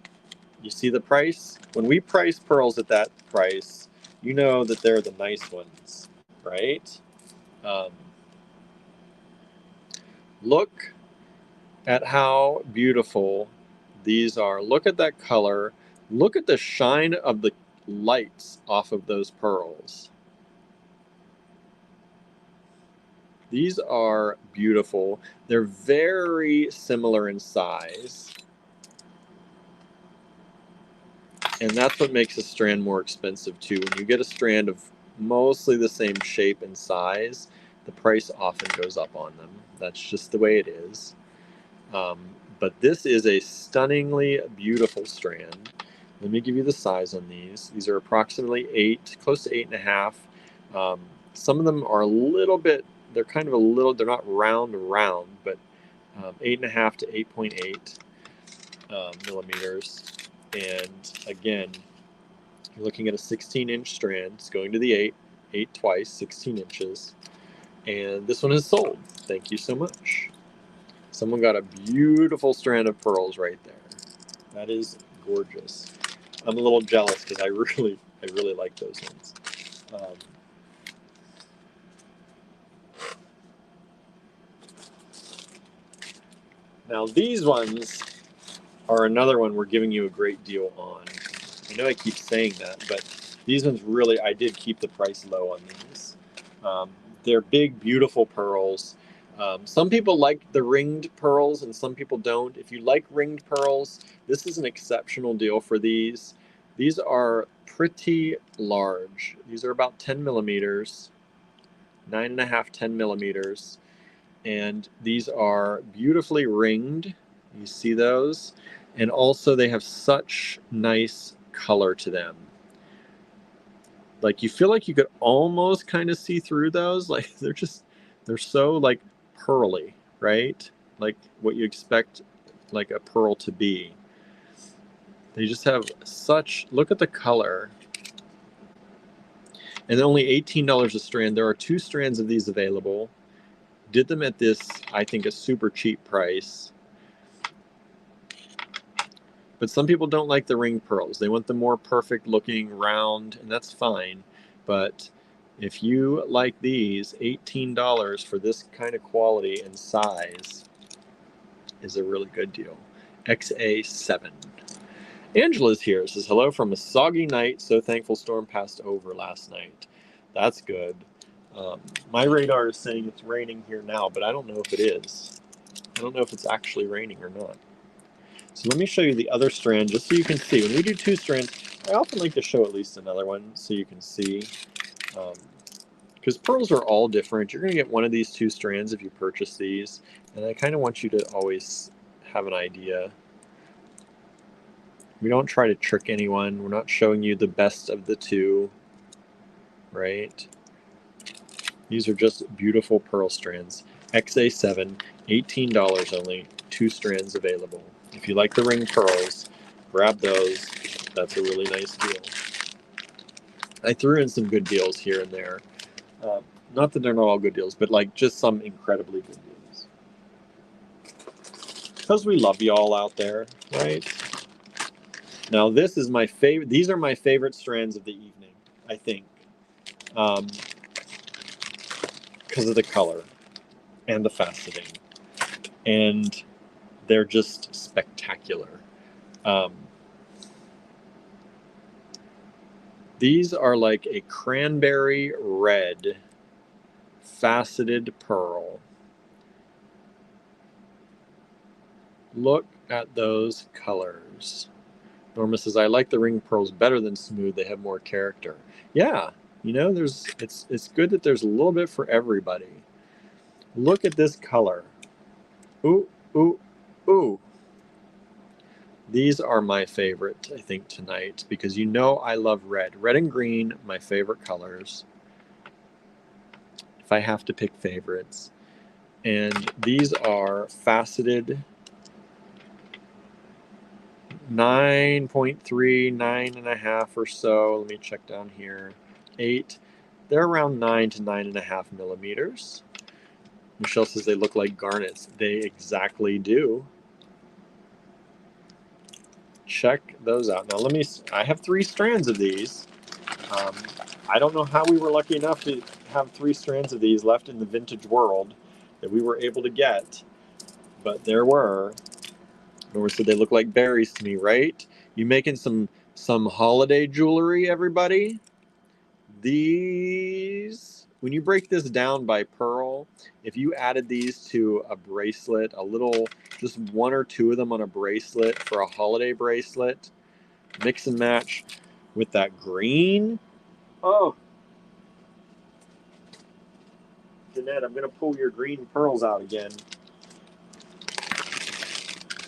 you see the price? When we price pearls at that price, you know that they're the nice ones, right? Look at how beautiful these are. Look at that color. Look at the shine of the lights off of those pearls. These are beautiful. They're very similar in size. And that's what makes a strand more expensive too. When you get a strand of mostly the same shape and size, the price often goes up on them. That's just the way it is. But this is a stunningly beautiful strand. Let me give you the size on these. These are approximately 8, close to 8.5. Some of them are a little bit, they're kind of a little, they're not round, but 8.5 to 8.8 millimeters. And again, you're looking at a 16-inch strand. It's going to the 8 twice, 16 inches. And this one is sold. Thank you so much. Someone got a beautiful strand of pearls right there. That is gorgeous. I'm a little jealous because I really like those ones. Now these ones are another one we're giving you a great deal on. I know I keep saying that, but these ones really, I did keep the price low on these. They're big, beautiful pearls. Some people like the ringed pearls and some people don't. If you like ringed pearls, this is an exceptional deal for these. These are pretty large. These are about 10 millimeters, 9.5, 10 millimeters. And these are beautifully ringed. You see those? And also they have such nice color to them. Like you feel like you could almost kind of see through those. Like they're so like pearly, right? Like what you expect like a pearl to be. They just have such, look at the color. And only $18 a strand. There are 2 strands of these available. Did them at this, I think, a super cheap price. But some people don't like the ring pearls. They want the more perfect looking round, and that's fine. But if you like these, $18 for this kind of quality and size is a really good deal. XA7. Angela's here. Says, hello from a soggy night. So thankful storm passed over last night. That's good. My radar is saying it's raining here now, but I don't know if it is. I don't know if it's actually raining or not. So let me show you the other strand just so you can see. When we do 2 strands, I often like to show at least another one so you can see. Because pearls are all different. You're going to get one of these 2 strands if you purchase these. And I kind of want you to always have an idea. We don't try to trick anyone. We're not showing you the best of the 2, right? These are just beautiful pearl strands. XA7, $18 only, 2 strands available. If you like the ring pearls, grab those. That's a really nice deal. I threw in some good deals here and there. Not that they're not all good deals, but like just some incredibly good deals. Because we love you all out there, right? Now this is my favorite. These are my favorite strands of the evening, I think. Because of the color and the faceting. And they're just spectacular. These are like a cranberry red faceted pearl. Look at those colors. Norma says, I like the ring pearls better than smooth. They have more character. Yeah, you know, it's good that there's a little bit for everybody. Look at this color. Ooh, ooh, ooh. These are my favorite, I think, tonight, because you know I love red. Red and green, my favorite colors, if I have to pick favorites. And these are faceted 9.3, 9.5 or so. Let me check down here. 8. They're around 9 to 9.5 millimeters. Michelle says they look like garnets. They exactly do. Check those out. Now I have 3 strands of these. I don't know how we were lucky enough to have 3 strands of these left in the vintage world that we were able to get, but there were. Nora said they look like berries to me, right? You making some holiday jewelry, everybody? These, when you break this down by pearl, if you added these to a bracelet, just 1 or 2 of them on a bracelet for a holiday bracelet, mix and match with that green. Oh, Jeanette, I'm going to pull your green pearls out again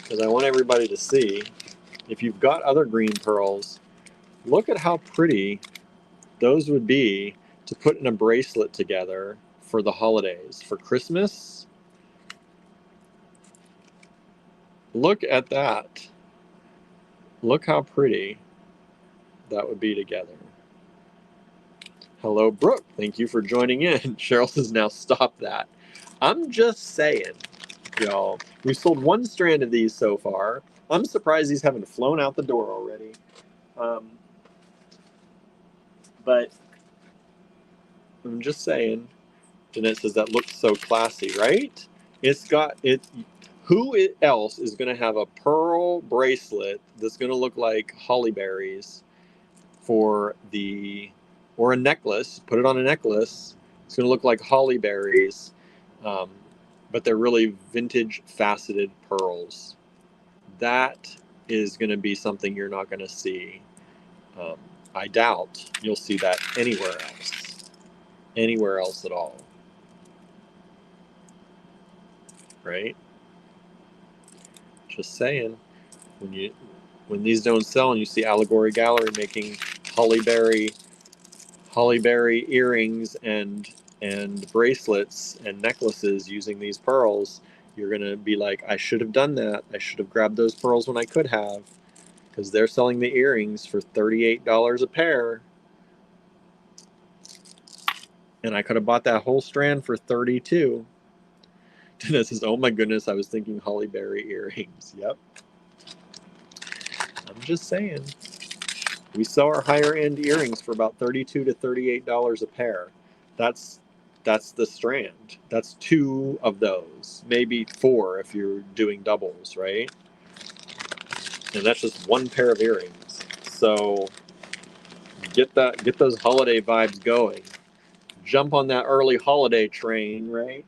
because I want everybody to see. If you've got other green pearls, look at how pretty those would be to put in a bracelet together for the holidays, for Christmas. Look at that. Look how pretty that would be together. Hello, Brooke. Thank you for joining in. Cheryl says, now stop that. I'm just saying, y'all. We've sold 1 strand of these so far. I'm surprised these haven't flown out the door already. But I'm just saying. Jeanette says, that looks so classy, right? It's got it. Who else is going to have a pearl bracelet that's going to look like holly berries or a necklace? Put it on a necklace. It's going to look like holly berries, but they're really vintage faceted pearls. That is going to be something you're not going to see. I doubt you'll see that anywhere else at all. Right? Just saying. When these don't sell and you see Allegory Gallery making hollyberry earrings and bracelets and necklaces using these pearls, you're gonna be like, I should have done that. I should have grabbed those pearls when I could have, because they're selling the earrings for $38 a pair, and I could have bought that whole strand for $32. Dana says, oh my goodness, I was thinking hollyberry earrings. Yep. I'm just saying. We sell our higher end earrings for about $32 to $38 a pair. That's the strand. That's 2 of those, maybe 4 if you're doing doubles, right? And that's just 1 pair of earrings. So get those holiday vibes going. Jump on that early holiday train, right?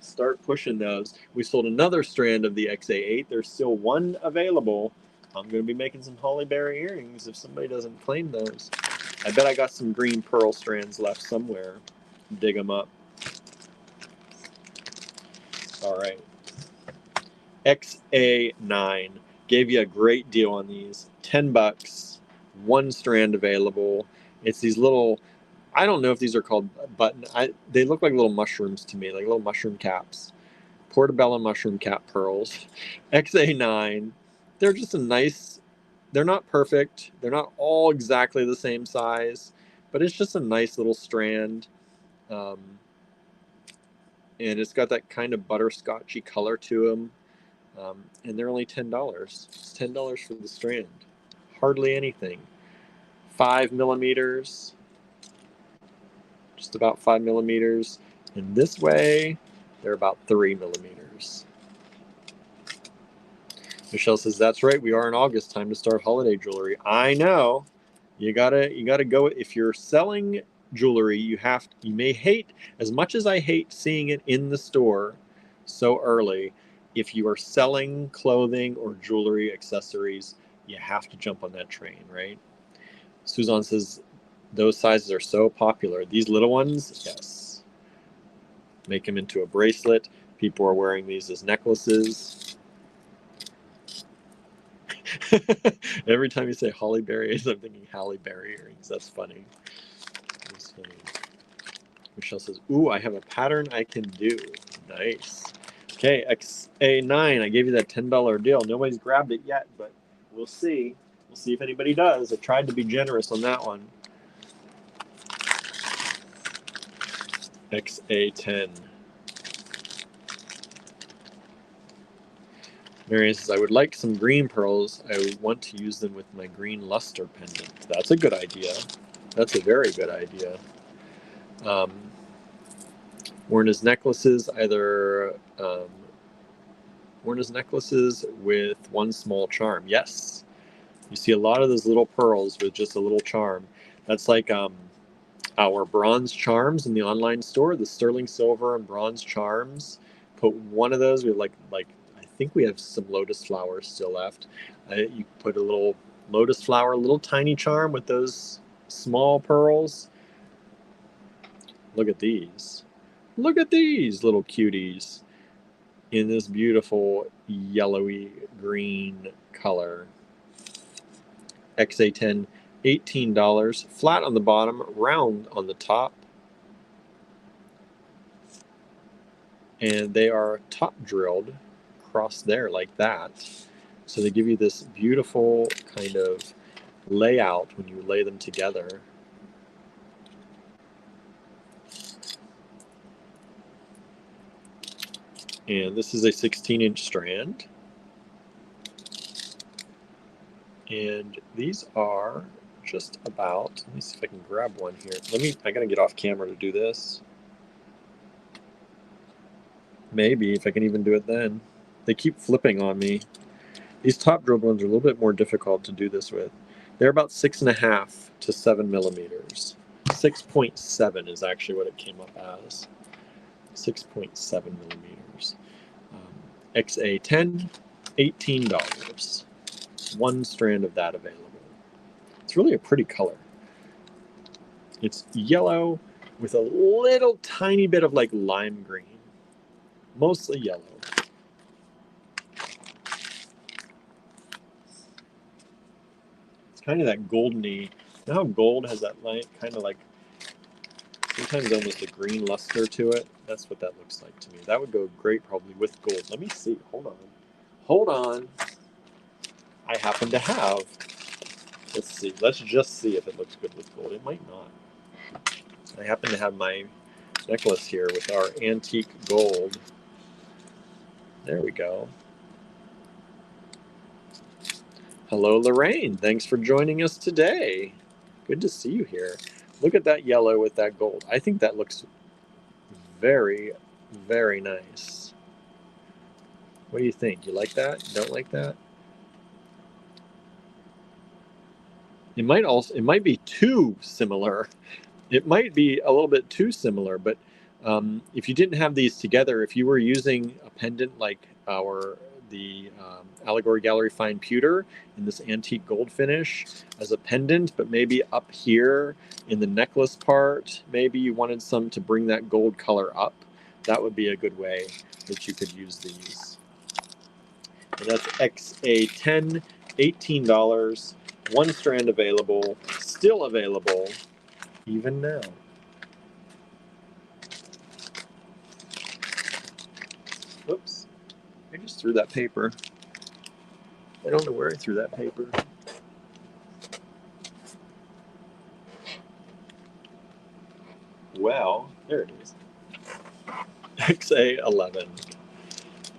Start pushing those. We sold another strand of the XA8. There's still 1 available. I'm going to be making some hollyberry earrings if somebody doesn't claim those. I bet I got some green pearl strands left somewhere. Dig them up. All right. XA9. Gave you a great deal on these. $10. 1 strand available. It's these little, I don't know if these are called button. They look like little mushrooms to me, like little mushroom caps. Portobello mushroom cap pearls. XA9. They're just a nice, they're not perfect. They're not all exactly the same size, but it's just a nice little strand. And it's got that kind of butterscotchy color to them. And they're only $10. It's $10 for the strand. Hardly anything. 5 millimeters. Just about 5 millimeters. And this way, they're about 3 millimeters. Michelle says, that's right, we are in August, time to start holiday jewelry. I know. You gotta go. If you're selling jewelry, you may hate, as much as I hate seeing it in the store so early, if you are selling clothing or jewelry accessories, you have to jump on that train, right? Suzanne says, those sizes are so popular. These little ones, yes. Make them into a bracelet. People are wearing these as necklaces. Every time you say holly berries, I'm thinking Halle Berry earrings. That's funny. That's funny. Michelle says, ooh, I have a pattern I can do. Nice. Okay, XA9. I gave you that $10 deal. Nobody's grabbed it yet, but we'll see. We'll see if anybody does. I tried to be generous on that one. XA10. Marion says, I would like some green pearls. I want to use them with my green luster pendant. That's a good idea. That's a very good idea. Worn as necklaces, worn as necklaces with 1 small charm. Yes. You see a lot of those little pearls with just a little charm. That's like our bronze charms in the online store, the sterling silver and bronze charms. Put 1 of those, we have like I think we have some lotus flowers still left. You put a little lotus flower, a little tiny charm with those small pearls. Look at these. Look at these little cuties in this beautiful yellowy green color. XA10, $18. Flat on the bottom, round on the top. And they are top drilled across there like that. So they give you this beautiful kind of layout when you lay them together. And this is a 16-inch strand. And these are just about, let me see if I can grab one here. I gotta get off camera to do this. Maybe, if I can even do it then. They keep flipping on me. These top drilled ones are a little bit more difficult to do this with. They're about 6.5 to 7 millimeters. 6.7 is actually what it came up as. 6.7 millimeters. XA10, $18. 1 strand of that available. It's really a pretty color. It's yellow with a little tiny bit of like lime green. Mostly yellow. kind of that goldeny. You know how gold has that light, kind of like sometimes almost a green luster to it? That's what that looks like to me. That would go great probably with gold. Let me see. Hold on. Hold on. I happen to have. Let's see. Let's just see if it looks good with gold. It might not. I happen to have my necklace here with our antique gold. There we go. Hello, Lorraine. Thanks for joining us today. Good to see you here. Look at that yellow with that gold. I think that looks very, very nice. What do you think? You like that? You don't like that? It might be too similar. It might be a little bit too similar, but if you didn't have these together, if you were using a pendant like the Allegory Gallery Fine Pewter in this antique gold finish as a pendant, but maybe up here in the necklace part, maybe you wanted some to bring that gold color up, that would be a good way that you could use these. And that's XA10, $18, one strand available, still available, even now. Oops, I just threw that paper. I don't know where I threw that paper. Well, there it is. XA11.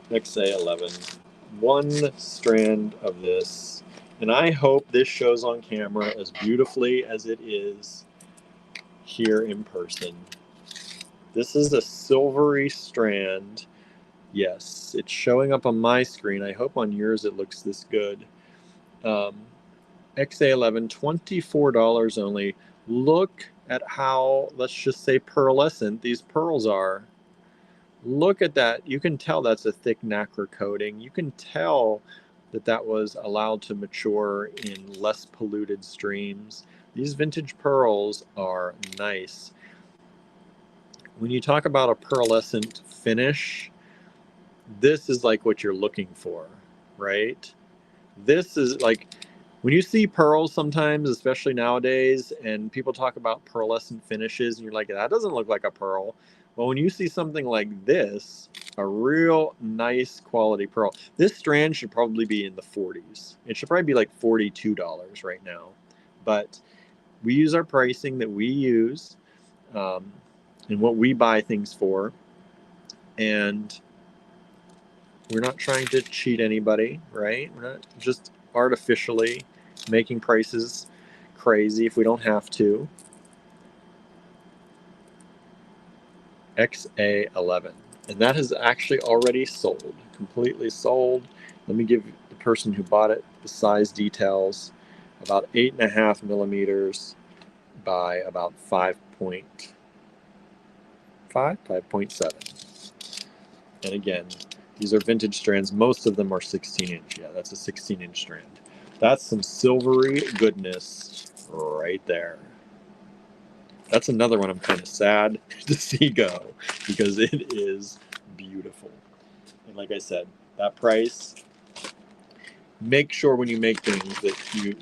XA11. One strand of this. And I hope this shows on camera as beautifully as it is here in person. This is a silvery strand. Yes, it's showing up on my screen. I hope on yours it looks this good. XA11, $24 only. Look at how, let's just say, pearlescent these pearls are. Look at that. You can tell that's a thick nacre coating. You can tell that that was allowed to mature in less polluted streams. These vintage pearls are nice. When you talk about a pearlescent finish, this is like what you're looking for, right? This is like, when you see pearls sometimes, especially nowadays, and people talk about pearlescent finishes, and you're like, that doesn't look like a pearl. Well, when you see something like this, a real nice quality pearl, this strand should probably be in the 40s. It should probably be like $42 right now. But we use our pricing that we use and what we buy things for. And we're not trying to cheat anybody, right? We're not just artificially making prices crazy if we don't have to. XA11. And that has actually already sold, completely sold. Let me give the person who bought it the size details. About 8.5 millimeters by about 5.7. And again, these are vintage strands. Most of them are 16-inch. Yeah, that's a 16-inch strand. That's some silvery goodness right there. That's another one I'm kind of sad to see go because it is beautiful. And like I said, that price, make sure when you make things that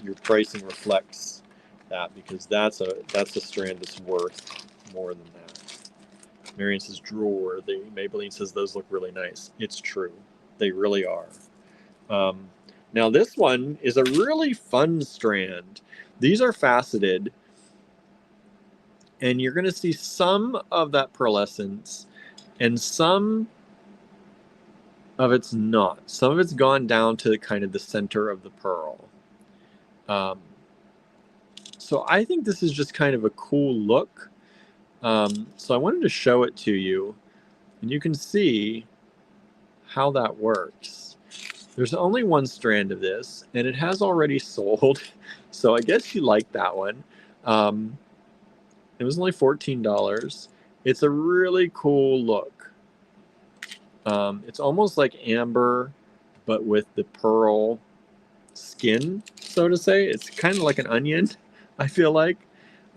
your pricing reflects that, because that's a strand that's worth more than that. Marion says drool worthy. Maybelline says those look really nice. It's true. They really are. Now this one is a really fun strand. These are faceted. And you're going to see some of that pearlescence and some of it's not. Some of it's gone down to kind of the center of the pearl. So I think this is just kind of a cool look. So I wanted to show it to you, and you can see how that works. There's only one strand of this, and it has already sold. So I guess you like that one. It was only $14. It's a really cool look. It's almost like amber, but with the pearl skin, so to say. It's kind of like an onion, I feel like.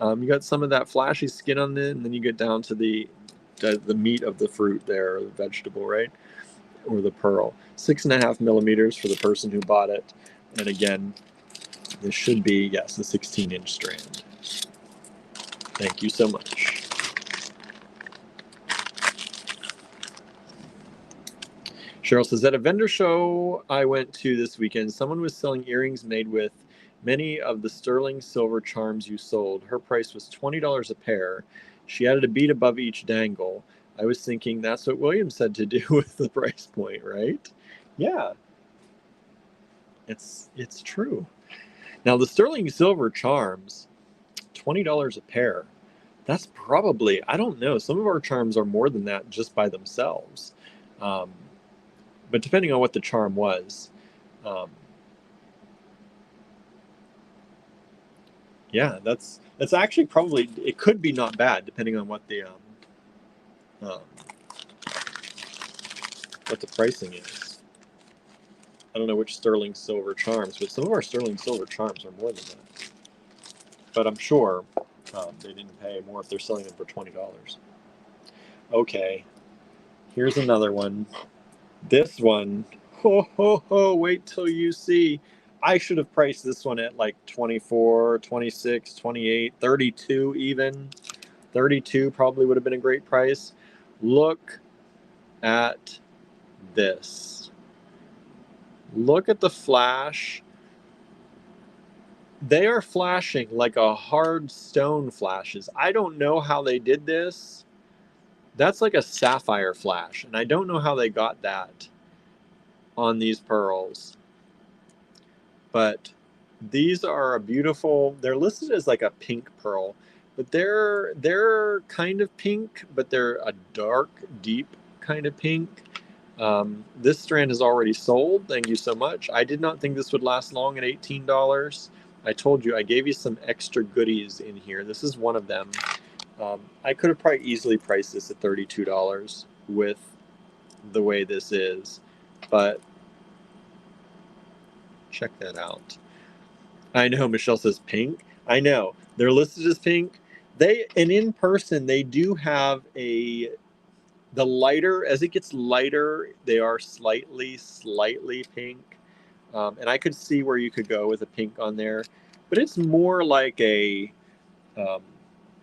You got some of that flashy skin on it, and then you get down to the meat of the fruit there, or the vegetable, right? Or the pearl. 6.5 millimeters for the person who bought it. And again, This should be, yes, a 16-inch strand. Thank you so much. Cheryl says, at a vendor show I went to this weekend, someone was selling earrings made with many of the sterling silver charms you sold. Her price was $20 a pair. She added a bead above each dangle. I was thinking that's what William said to do with the price point, right? Yeah, it's true. Now the sterling silver charms, $20 a pair. That's probably, I don't know, some of our charms are more than that just by themselves. But depending on what the charm was, yeah, that's actually probably, it could be not bad depending on what the pricing is. I don't know which sterling silver charms, but some of our sterling silver charms are more than that. But I'm sure they didn't pay more if they're selling them for $20. Okay, here's another one. This one, ho, ho, ho, wait till you see. I should have priced this one at like 24, 26, 28, 32 even. 32 probably would have been a great price. Look at this. Look at the flash. They are flashing like a hard stone flashes. I don't know how they did this. That's like a sapphire flash, and I don't know how they got that on these pearls. But these are a beautiful, they're listed as like a pink pearl, but they're kind of pink, but they're a dark, deep kind of pink. This strand is already sold. Thank you so much. I did not think this would last long at $18. I told you, I gave you some extra goodies in here. This is one of them. I could have probably easily priced this at $32 with the way this is, but check that out. I know Michelle says pink. I know they're listed as pink. And in person they do have the lighter, as it gets lighter, they are slightly pink. And I could see where you could go with a pink on there, but it's more like a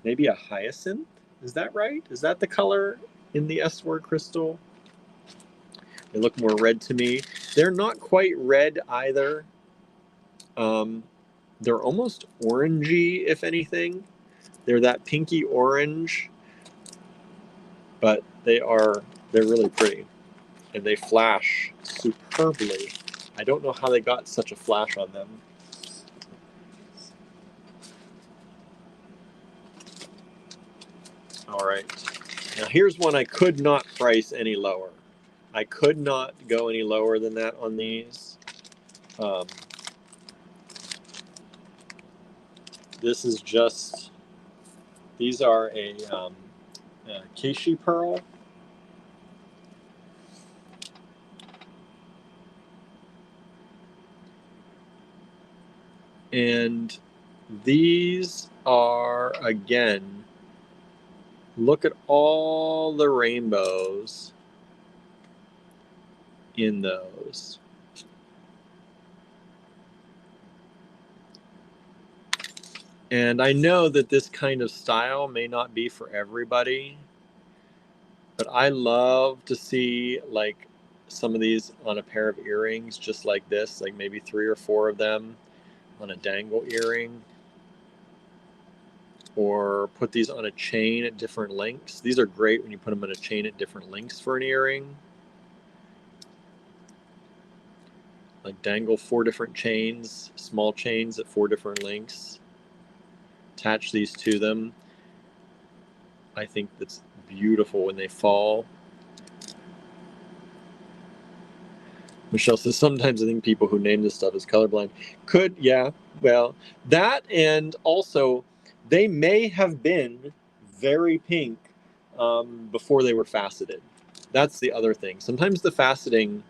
maybe a hyacinth. Is that right? Is that the color in the S word crystal? They look more red to me. They're not quite red either. They're almost orangey, if anything. They're that pinky orange, but they're really pretty, and they flash superbly. I don't know how they got such a flash on them. All right, now here's one I could not price any lower. I could not go any lower than that on these. This is just, these are a Keishi pearl. And these are, again, look at all the rainbows in those. And I know that this kind of style may not be for everybody, but I love to see like some of these on a pair of earrings just like this, like maybe 3 or 4 of them on a dangle earring, or put these on a chain at different lengths. These are great when you put them on a chain at different lengths for an earring. Like dangle 4 different chains, small chains at 4 different lengths. Attach these to them. I think that's beautiful when they fall. Michelle says, sometimes I think people who name this stuff as colorblind could, yeah, well, that, and also they may have been very pink before they were faceted. That's the other thing. Sometimes the faceting,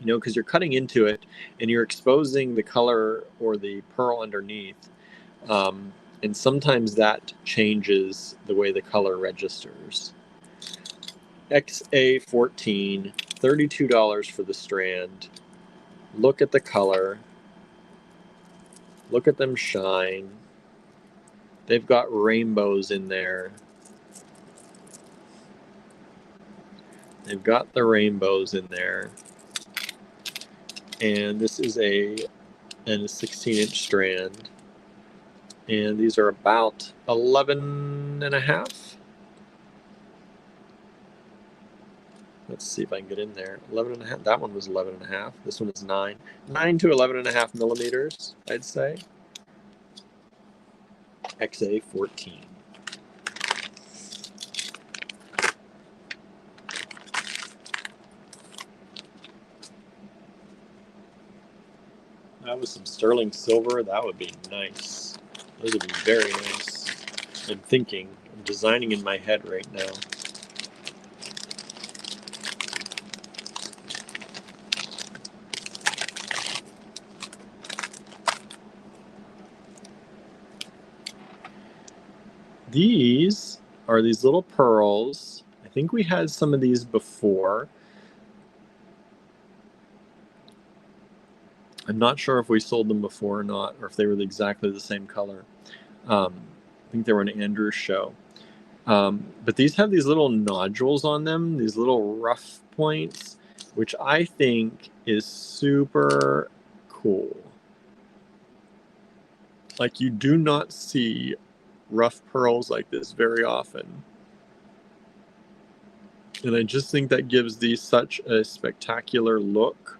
you know, because you're cutting into it and you're exposing the color or the pearl underneath, and sometimes that changes the way the color registers. XA14, $32 for the strand. Look at the color. Look at them shine. They've got rainbows in there. They've got the rainbows in there. And this is a 16-inch strand. And these are about 11 and a half. Let's see if I can get in there. 11 and a half. That one was 11 and a half. This one is 9. 9 to 11 and a half millimeters, I'd say. XA14. That was some sterling silver. That would be nice. Those would be very nice. I'm thinking. I'm designing in my head right now. These are these little pearls. I think we had some of these before. I'm not sure if we sold them before or not, or if they were exactly the same color. I think they were an Andrew's show. But these have these little nodules on them, these little rough points, which I think is super cool. Like, you do not see rough pearls like this very often. And I just think that gives these such a spectacular look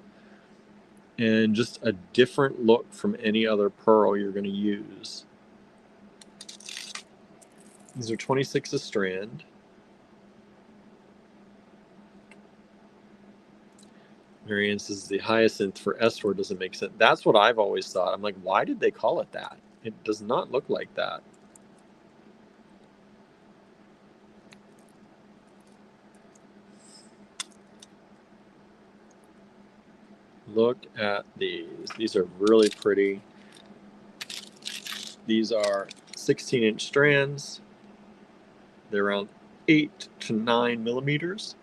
and just a different look from any other pearl you're going to use. These are 26 a strand. Marianne says the hyacinth for Estor doesn't make sense. That's what I've always thought. I'm like, why did they call it that? It does not look like that. Look at these. These are really pretty. These are 16-inch strands. They're around 8 to 9 millimeters.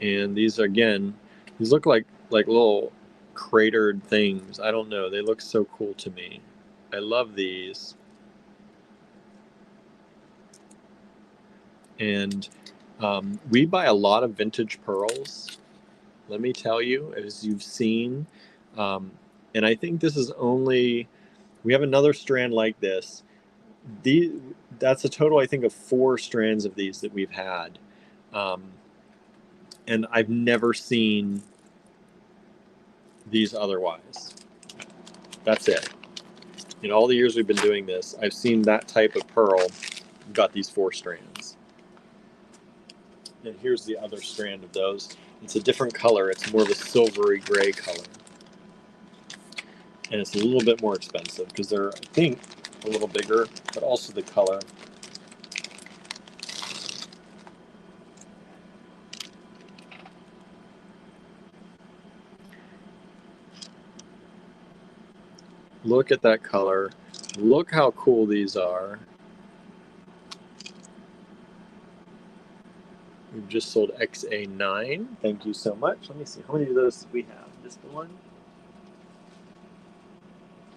And these, again, these look like little cratered things. I don't know. They look so cool to me. I love these. And we buy a lot of vintage pearls, let me tell you, as you've seen. And I think this is only, we have another strand like this. That's a total, I think, of 4 strands of these that we've had. And I've never seen these otherwise. That's it. In all the years we've been doing this, I've seen that type of pearl got these 4 strands. And here's the other strand of those. It's a different color. It's more of a silvery gray color. And it's a little bit more expensive because they're, I think, a little bigger, but also the color. Look at that color. Look how cool these are. We've just sold XA9. Thank you so much. Let me see. How many of those we have? Just the one?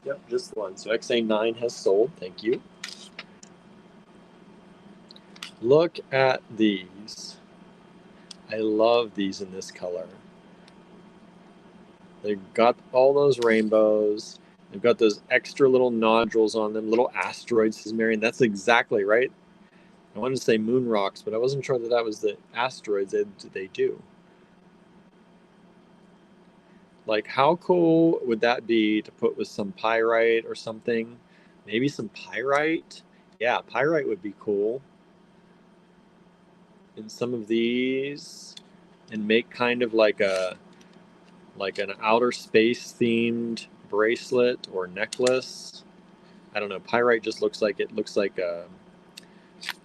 Yep, just the one. So XA9 has sold. Thank you. Look at these. I love these in this color. They've got all those rainbows. They've got those extra little nodules on them, little asteroids, says Marion. That's exactly right. I wanted to say moon rocks, but I wasn't sure that that was the asteroids they do. Like, how cool would that be to put with some pyrite or something? Maybe some pyrite? Yeah, pyrite would be cool. In some of these, and make kind of like an outer space themed bracelet or necklace. I don't know. Pyrite just looks like a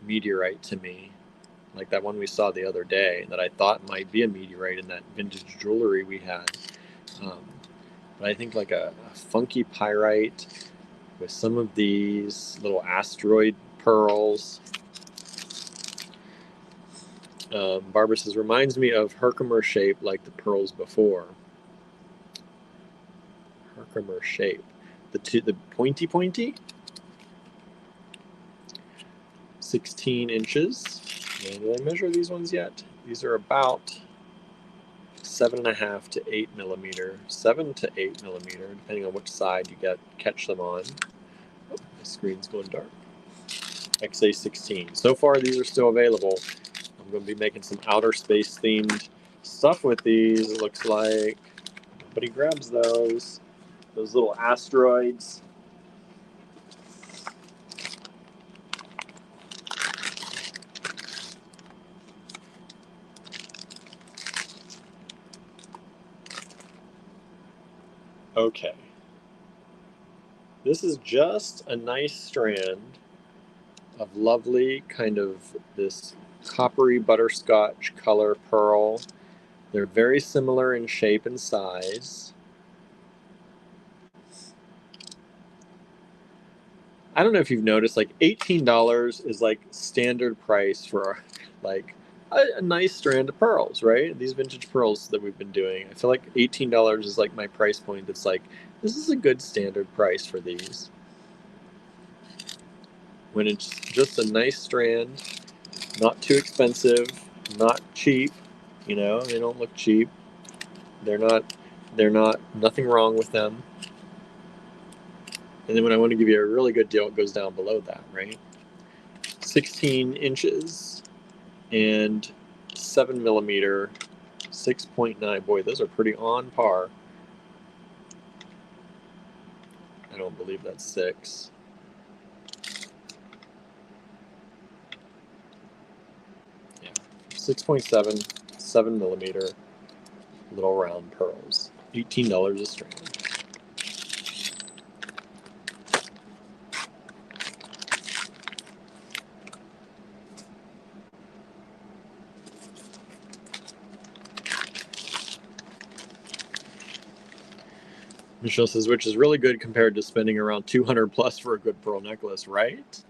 meteorite to me, like that one we saw the other day that I thought might be a meteorite in that vintage jewelry we had. But I think like a funky pyrite with some of these little asteroid pearls. Barbara says, reminds me of Herkimer shape like the pearls before. Herkimer shape. The pointy? 16 inches. And did I measure these ones yet? These are about 7.5 to 8 millimeter. 7 to 8 millimeter, depending on which side you catch them on. Oh, my screen's going dark. XA16. So far, these are still available. I'm going to be making some outer space themed stuff with these. It looks like nobody grabs those little asteroids. Okay. This is just a nice strand of lovely kind of this coppery butterscotch color pearl. They're very similar in shape and size. I don't know if you've noticed, like $18 is like standard price for like a nice strand of pearls, right? These vintage pearls that we've been doing. I feel like $18 is like my price point that's like, this is a good standard price for these. When it's just a nice strand, not too expensive, not cheap, you know, they don't look cheap. They're not, nothing wrong with them. And then when I want to give you a really good deal, it goes down below that, right? 16 inches and 7 millimeter, 6.9. Boy, those are pretty on par. I don't believe that's 6. Yeah, 6.7, 7 millimeter, little round pearls. $18 a strand. Michelle says, which is really good compared to spending around 200 plus for a good pearl necklace, right?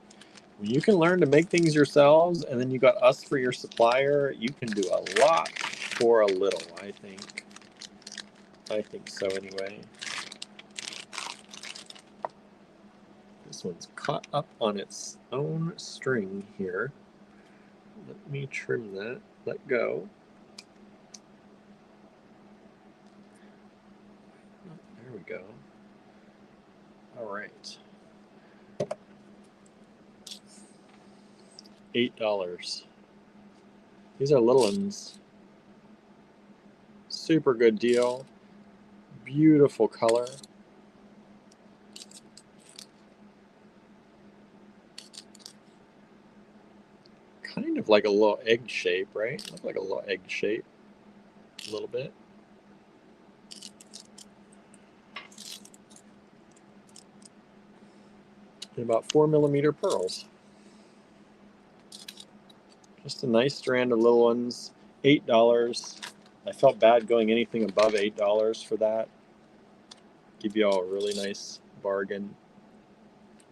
When you can learn to make things yourselves, and then you got us for your supplier, you can do a lot for a little, I think. I think so anyway. This one's caught up on its own string here. Let me trim that. Let go. There we go. All right. $8. These are little ones. Super good deal. Beautiful color. Kind of like a little egg shape, right? Look like a little egg shape. A little bit. And about 4 millimeter pearls. Just a nice strand of little ones. $8. I felt bad going anything above $8 for that. Give you all a really nice bargain.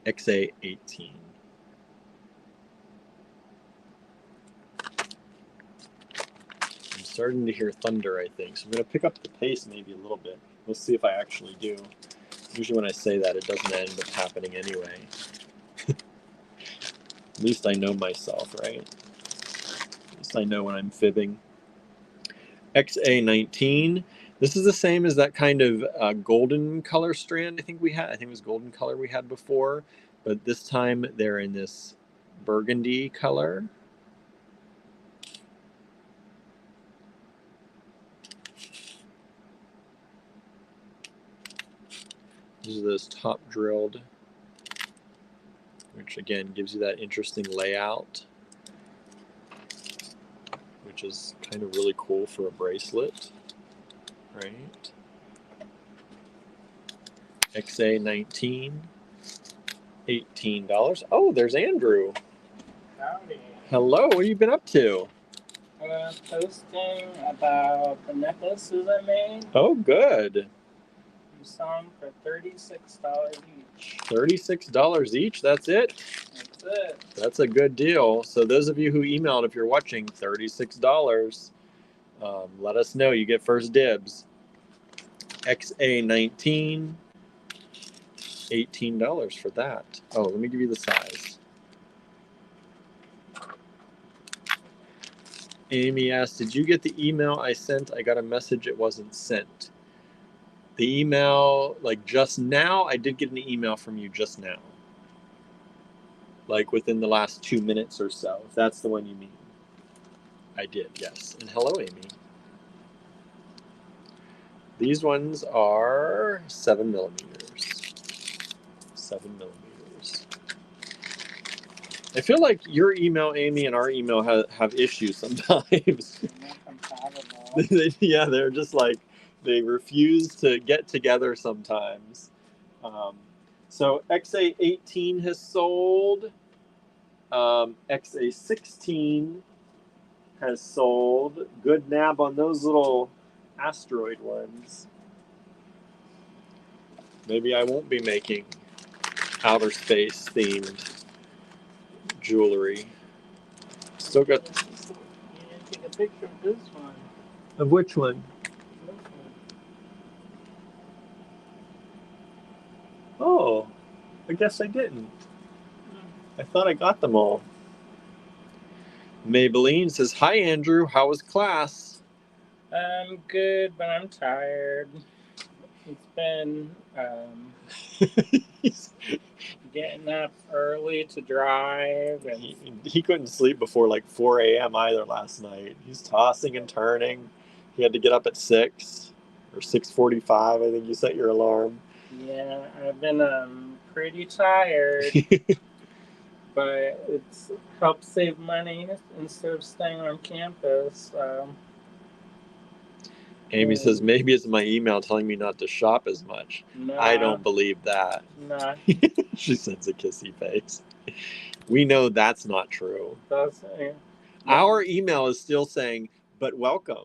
XA18. I'm starting to hear thunder, I think. So I'm going to pick up the pace maybe a little bit. Let's see if I actually do. Usually when I say that, it doesn't end up happening anyway. At least I know myself, right? At least I know when I'm fibbing. XA19. This is the same as that kind of golden color strand I think we had. I think it was golden color we had before, but this time they're in this burgundy color. These are those top drilled, which again gives you that interesting layout, which is kind of really cool for a bracelet, right? XA19, $18. Oh, there's Andrew. Howdy. Hello, what have you been up to? Posting about the necklaces I made. Oh, good. You saw them for $36 each. $36 each, that's it? That's it. That's a good deal. So those of you who emailed, if you're watching, $36. Let us know. You get first dibs. XA19, $18 for that. Oh, let me give you the size. Amy asked, did you get the email I sent? I got a message it wasn't sent. The email, like just now, I did get an email from you just now. Like within the last 2 minutes or so, if that's the one you mean. I did, yes. And hello, Amy. These ones are 7 millimeters. 7 millimeters. I feel like your email, Amy, and our email have issues sometimes. Yeah, they're just like, they refuse to get together sometimes. So XA18 has sold. XA16 has sold. Good nab on those little asteroid ones. Maybe I won't be making outer space themed jewelry. Still got. You didn't take a picture of this one. Of which one? This one. Oh, I guess I didn't. I thought I got them all. Maybelline says, hi, Andrew. How was class? I'm good, but I'm tired. It's been getting up early to drive, and he couldn't sleep before like 4 a.m. either last night. He's tossing and turning. He had to get up at 6 or 6:45. I think you set your alarm. yeah, I've been pretty tired. But it's helped save money instead of staying on campus. Amy says, maybe it's my email telling me not to shop as much. Nah, I don't believe that. Nah. She sends a kissy face. We know that's not true. Our email is still saying, but welcome.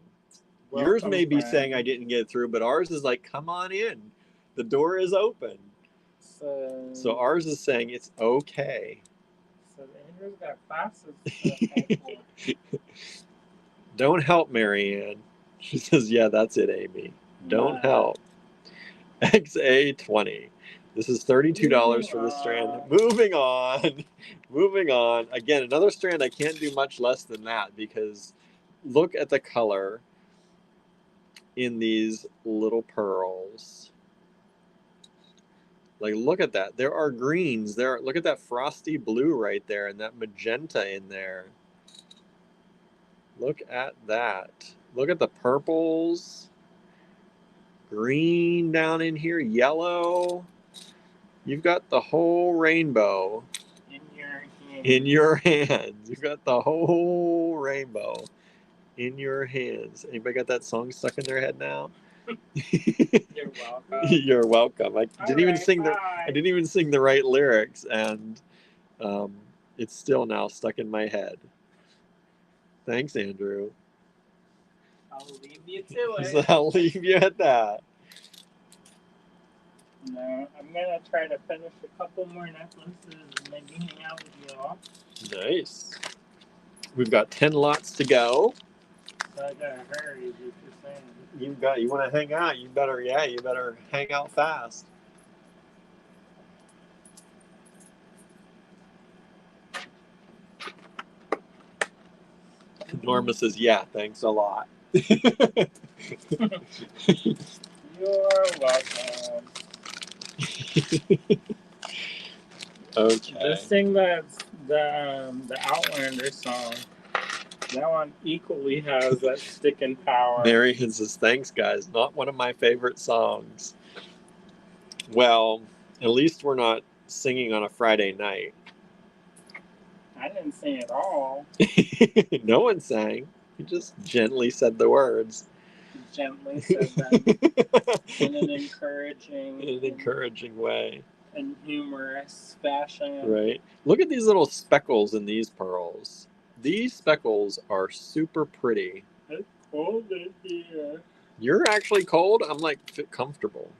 Yours may be saying I didn't get through, but ours is like, come on in. The door is open. So ours is saying it's okay. So Andrew's got classes. Don't help, Marianne. She says, yeah, that's it, Amy. Don't help. XA20. This is $32 for this strand. Moving on. Moving on. Again, another strand I can't do much less than that because look at the color in these little pearls. Like, look at that. There are greens. Look at that frosty blue right there and that magenta in there. Look at that. Look at the purples. Green down in here. Yellow. You've got the whole rainbow in your hands. You've got the whole rainbow in your hands. Anybody got that song stuck in their head now? You're welcome. You're welcome. I didn't even sing the right lyrics, and it's still now stuck in my head. Thanks, Andrew. I'll leave you to it. So I'll leave you at that. No, I'm gonna try to finish a couple more necklaces and maybe hang out with y'all. Nice. We've got 10 lots to go. So I gotta hurry, is what you're saying. You want to hang out? You better hang out fast. Norma says, yeah, thanks a lot. You're welcome. Okay. Just sing the Outlander song. That one equally has that sticking power. Marion says, thanks, guys. Not one of my favorite songs. Well, at least we're not singing on a Friday night. I didn't sing at all. No one sang. You just gently said the words. Gently said them in an encouraging way. And humorous fashion. Right. Look at these little speckles in these pearls. These speckles are super pretty. It's cold in here. You're actually cold? I'm like comfortable.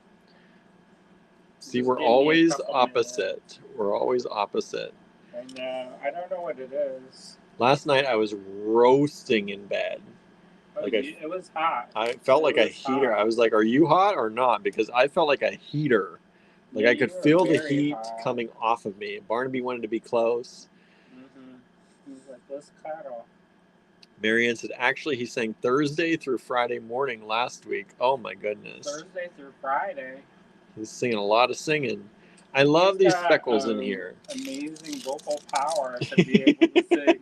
See, Just we're always opposite. We're always opposite. I know. I don't know what it is. Last night I was roasting in bed. Oh, Like it was hot. I felt like a heater. Hot. I was like, "Are you hot or not?" Because I felt like a heater. Like Yeah, I you could were feel the very heat hot. coming off of me. Barnaby wanted to be close. He was like, let's cuddle. Marianne said, actually, he sang Thursday through Friday morning last week. Oh my goodness. Thursday through Friday. He's singing a lot of singing. I love these speckles in here. Amazing vocal power to be able to sing,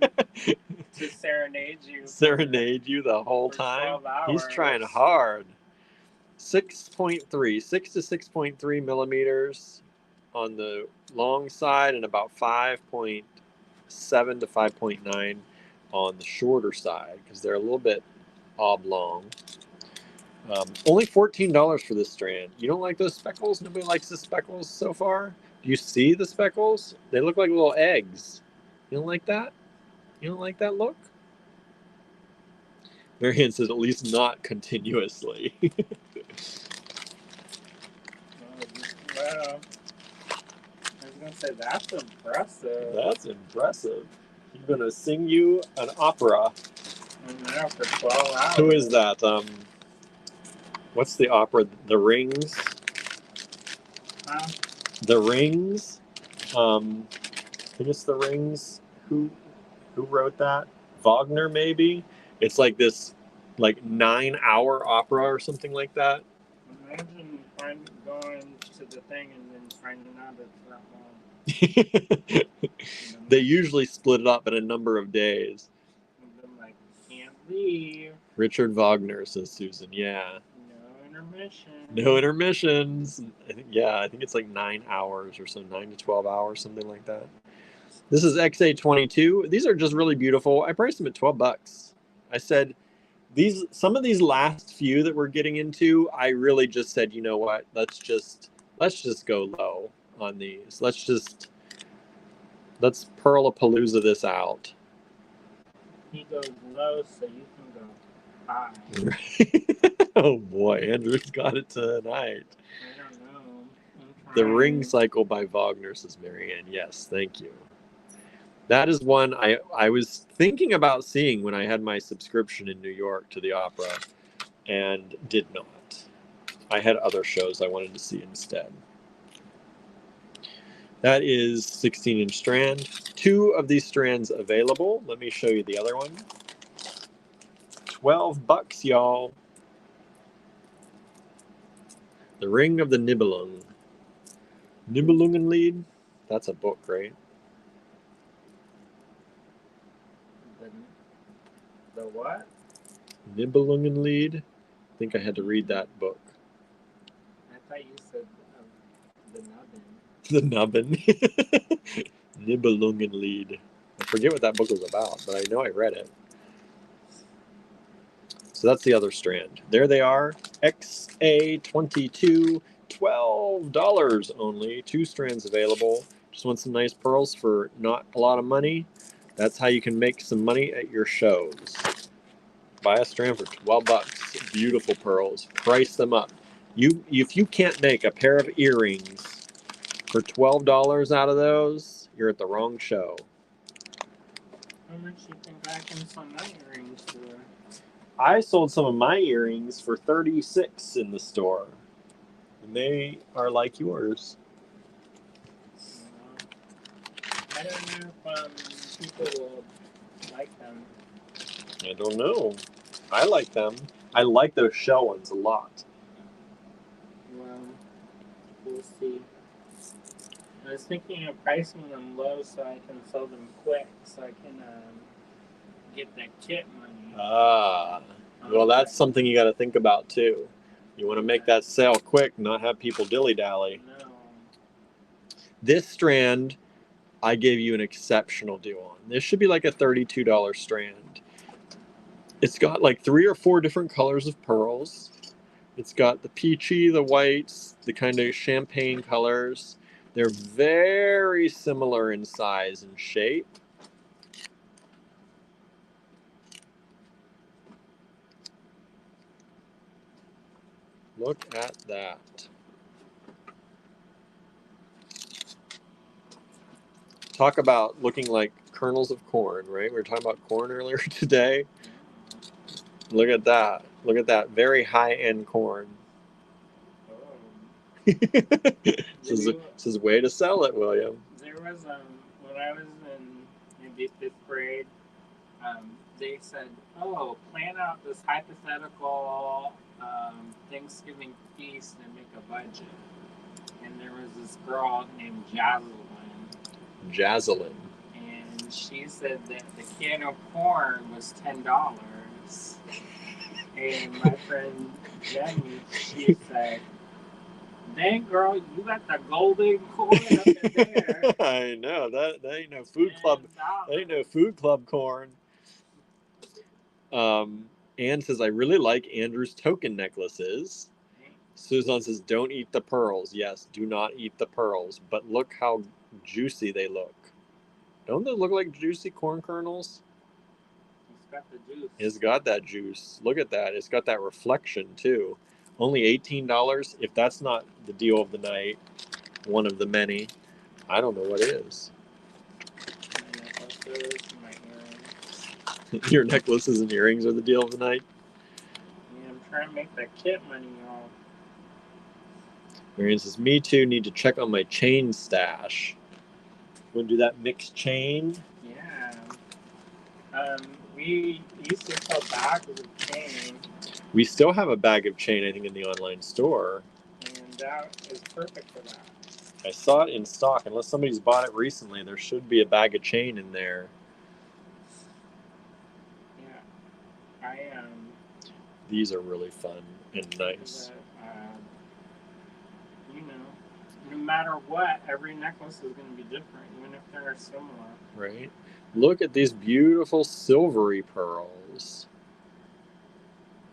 to serenade you. Serenade you the whole time. 12 hours. He's trying hard. 6.3, 6 to 6.3 millimeters on the long side, and about 5.7 to 5.9 on the shorter side, because they're a little bit oblong. Only $14 for this strand. You don't like those speckles? Nobody likes the speckles so far? Do you see the speckles? They look like little eggs. You don't like that? You don't like that look? Marianne says, at least not continuously. Well, I was going to say, that's impressive. That's impressive. He's going to sing you an opera. Yeah, for 12 hours. Who is that? What's the opera? The Rings? Huh? The Rings? I think it's The Rings. Who wrote that? Wagner, maybe? It's like this 9-hour opera or something like that. Imagine going to the thing and then finding out it's that long. They usually split it up in a number of days. And then, like, can't leave. Richard Wagner, says Susan. Yeah. No intermission. No intermissions. I think it's like 9 hours or so, 9 to 12 hours, something like that. This is XA22. These are just really beautiful. I priced them at $12. I said, some of these last few that we're getting into, I really just said, you know what? Let's just go low on these. Let's Pearl-a-palooza this out. He goes low, so you can go high. Oh boy, Andrew's got it tonight. I don't know. The Ring Cycle by Wagner, says Marianne. Yes, thank you. That is one I was thinking about seeing when I had my subscription in New York to the opera, and did not. I had other shows I wanted to see instead. That is 16-inch strand. 2 of these strands available. Let me show you the other one. $12, y'all. The Ring of the Nibelung. Nibelungenlied? That's a book, right? The what? Nibelungenlied? I think I had to read that book. I thought you said the nubbin. The Nubbin. Nibelungenlied. I forget what that book was about, but I know I read it. So that's the other strand. There they are. XA22, $12 only. 2 strands available. Just want some nice pearls for not a lot of money. That's how you can make some money at your shows. Buy a strand for $12. Beautiful pearls. Price them up. If you can't make a pair of earrings for $12 out of those, you're at the wrong show. How much do you think I can sell my earrings for? I sold some of my earrings for $36 in the store. And they are like yours. I don't know if people will like them. I don't know. I like them. I like those shell ones a lot. Well, we'll see. I was thinking of pricing them low so I can sell them quick, so I can get that kit money. Ah, well, that's something you got to think about too. You want to make that sale quick, not have people dilly-dally. No. This strand, I gave you an exceptional deal on. This should be like a $32 strand. It's got like 3 or 4 different colors of pearls. It's got the peachy, the whites, the kind of champagne colors. They're very similar in size and shape. Look at that. Talk about looking like kernels of corn, right? We were talking about corn earlier today. Look at that. Look at that. Very high-end corn. This is a way to sell it, William. There was when I was in maybe 5th grade, they said, "Oh, plan out this hypothetical Thanksgiving feast and make a budget." And there was this girl named Jazelyn. and she said that the can of corn was $10. And my friend Jenny, she said, "Dang girl, you got the golden corn up in there." I know that ain't no food club. That ain't no food club corn. Anne says, "I really like Andrew's token necklaces." Susan says, "Don't eat the pearls." Yes, do not eat the pearls. But look how juicy they look. Don't they look like juicy corn kernels? It's got the juice. It's got that juice. Look at that. It's got that reflection too. Only $18. If that's not the deal of the night, one of the many, I don't know what is. My earrings. Your necklaces and earrings are the deal of the night? Yeah, I'm trying to make that kit money, y'all. Marion says, "Me too, need to check on my chain stash." Want to do that mixed chain? Yeah. We used to sell bags of chain. We still have a bag of chain, I think, in the online store. And that is perfect for that. I saw it in stock. Unless somebody's bought it recently, there should be a bag of chain in there. Yeah. These are really fun and nice. No matter what, every necklace is going to be different, even if they're similar. Right? Look at these beautiful silvery pearls.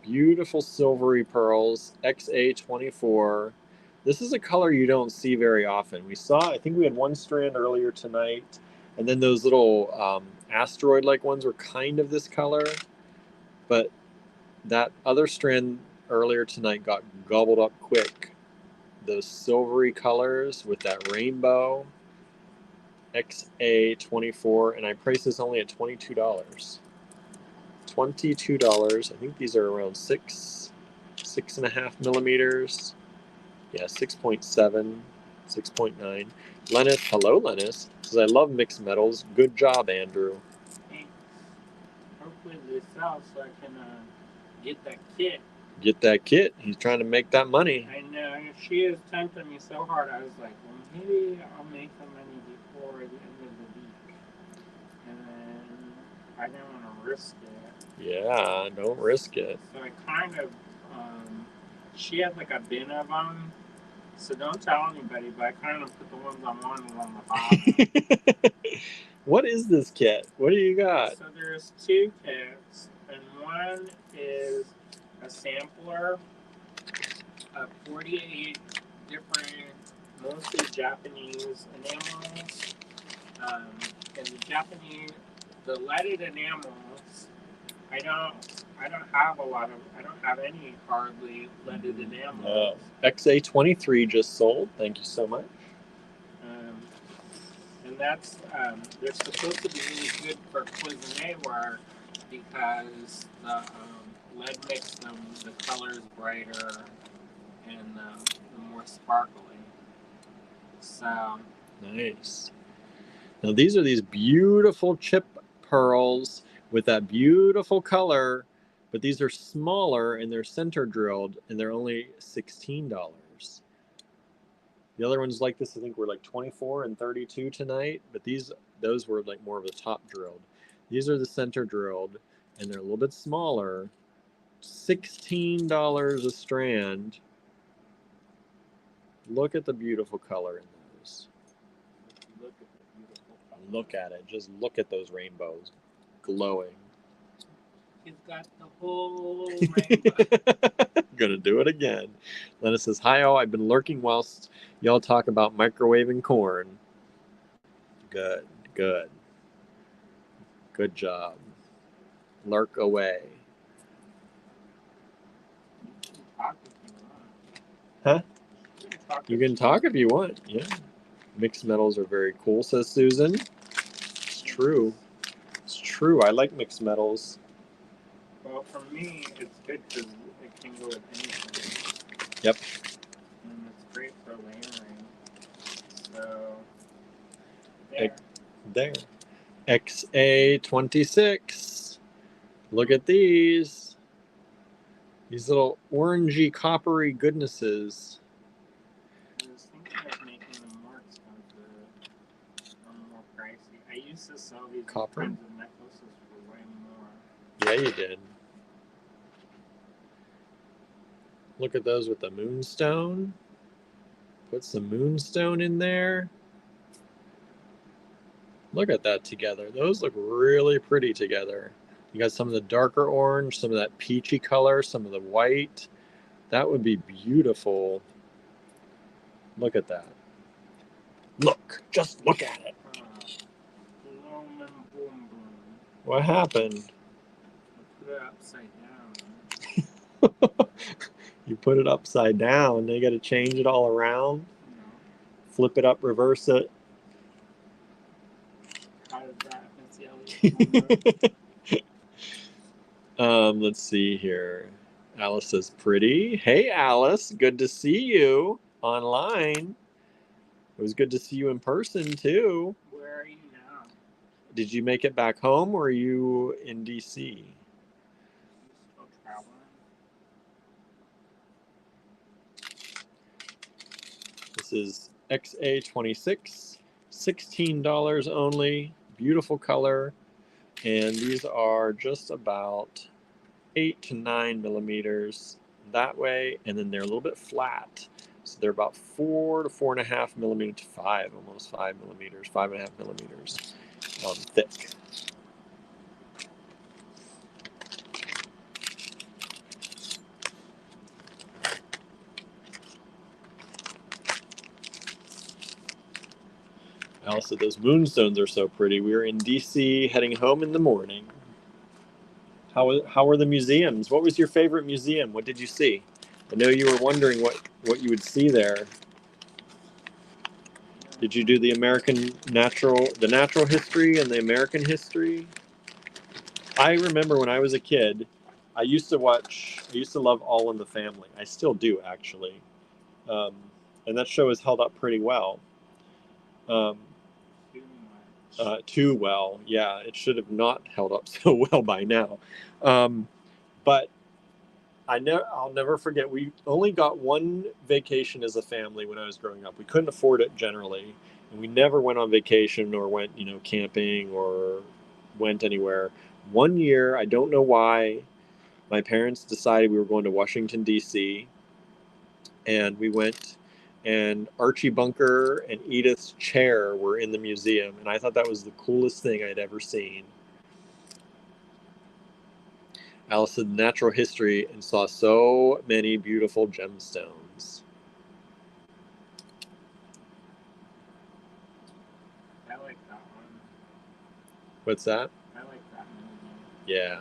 Beautiful silvery pearls, XA24. This is a color you don't see very often. I think we had one strand earlier tonight, and then those little asteroid-like ones were kind of this color, but that other strand earlier tonight got gobbled up quick. Those silvery colors with that rainbow, XA24, and I priced this only at $22. $22. I think these are around 6.5 millimeters. Yeah, 6.7, 6.9. Lennis, hello Lennis, says, "I love mixed metals. Good job, Andrew." Thanks. Hopefully they sell so I can get that kit. Get that kit. He's trying to make that money. I know. She has tempted me so hard. I was like, well, maybe I'll make the money before the end of the week. And then I didn't want to risk it. Yeah, don't risk it. So I kind of, she had like a bin of them. So don't tell anybody, but I kind of put the ones I wanted on the bottom. What is this kit? What do you got? So there's 2 kits, and one is a sampler of 48 different, mostly Japanese enamels. And the leaded enamels, I don't have any hardly leaded enamels. XA23 just sold. Thank you so much. And that's they're supposed to be really good for cloisonne work because the lead makes the colors brighter and the more sparkly. So nice. Now these are these beautiful chip pearls with that beautiful color, but these are smaller and they're center drilled and they're only $16. The other ones like this, I think, were like 24 and 32 tonight, but those were like more of the top drilled. These are the center drilled and they're a little bit smaller. $16 a strand. Look at the beautiful color in those. Look at it. Just look at those rainbows glowing. He's got the whole rainbow. Gonna do it again. Lena says, "Hi all, I've been lurking whilst y'all talk about microwaving corn." Good, good. Good job. Lurk away. Huh? You can talk if you want. Yeah. Mixed metals are very cool, says Susan. true. It's true. I like mixed metals. Well, for me, it's good because it can go with anything. Yep. And it's great for layering. So, there. There. XA26. Look at these. These little orangey, coppery goodnesses. I was thinking of making them more expensive or more pricey. I used to sell these Copper? kinds of necklaces for way more. Yeah, you did. Look at those with the moonstone. Put some moonstone in there. Look at that together. Those look really pretty together. You got some of the darker orange, some of that peachy color, some of the white. That would be beautiful. Look at that. Look, just look at it. Boom and boom boom. What happened? I put it upside down. You put it upside down. Now you got to change it all around. No. Flip it up, reverse it. How does that Let's see here. Alice is pretty. Hey, Alice. Good to see you online. It was good to see you in person, too. Where are you now? Did you make it back home or are you in DC? You still traveling? This is XA26, $16 only. Beautiful color. And these are just about 8 to 9 millimeters that way. And then they're a little bit flat. So they're about 4 to 4.5 millimeters to 5, almost 5 millimeters, 5.5 millimeters thick. Alice said those moonstones are so pretty. We were in DC heading home in the morning. How were the museums? What was your favorite museum? What did you see? I know you were wondering what you would see there. Did you do the natural history and the American history? I remember when I was a kid, I used to love All in the Family. I still do, actually. And that show has held up pretty well. Too well. Yeah, it should have not held up so well by now. But I'll never forget, we only got one vacation as a family when I was growing up. We couldn't afford it generally, and we never went on vacation or went, camping or went anywhere. One year, I don't know why, my parents decided we were going to Washington, D.C., and we went, and Archie Bunker and Edith's chair were in the museum, and I thought that was the coolest thing I'd ever seen. Alice did natural history and saw so many beautiful gemstones. I like that one. What's that? I like that museum. Yeah.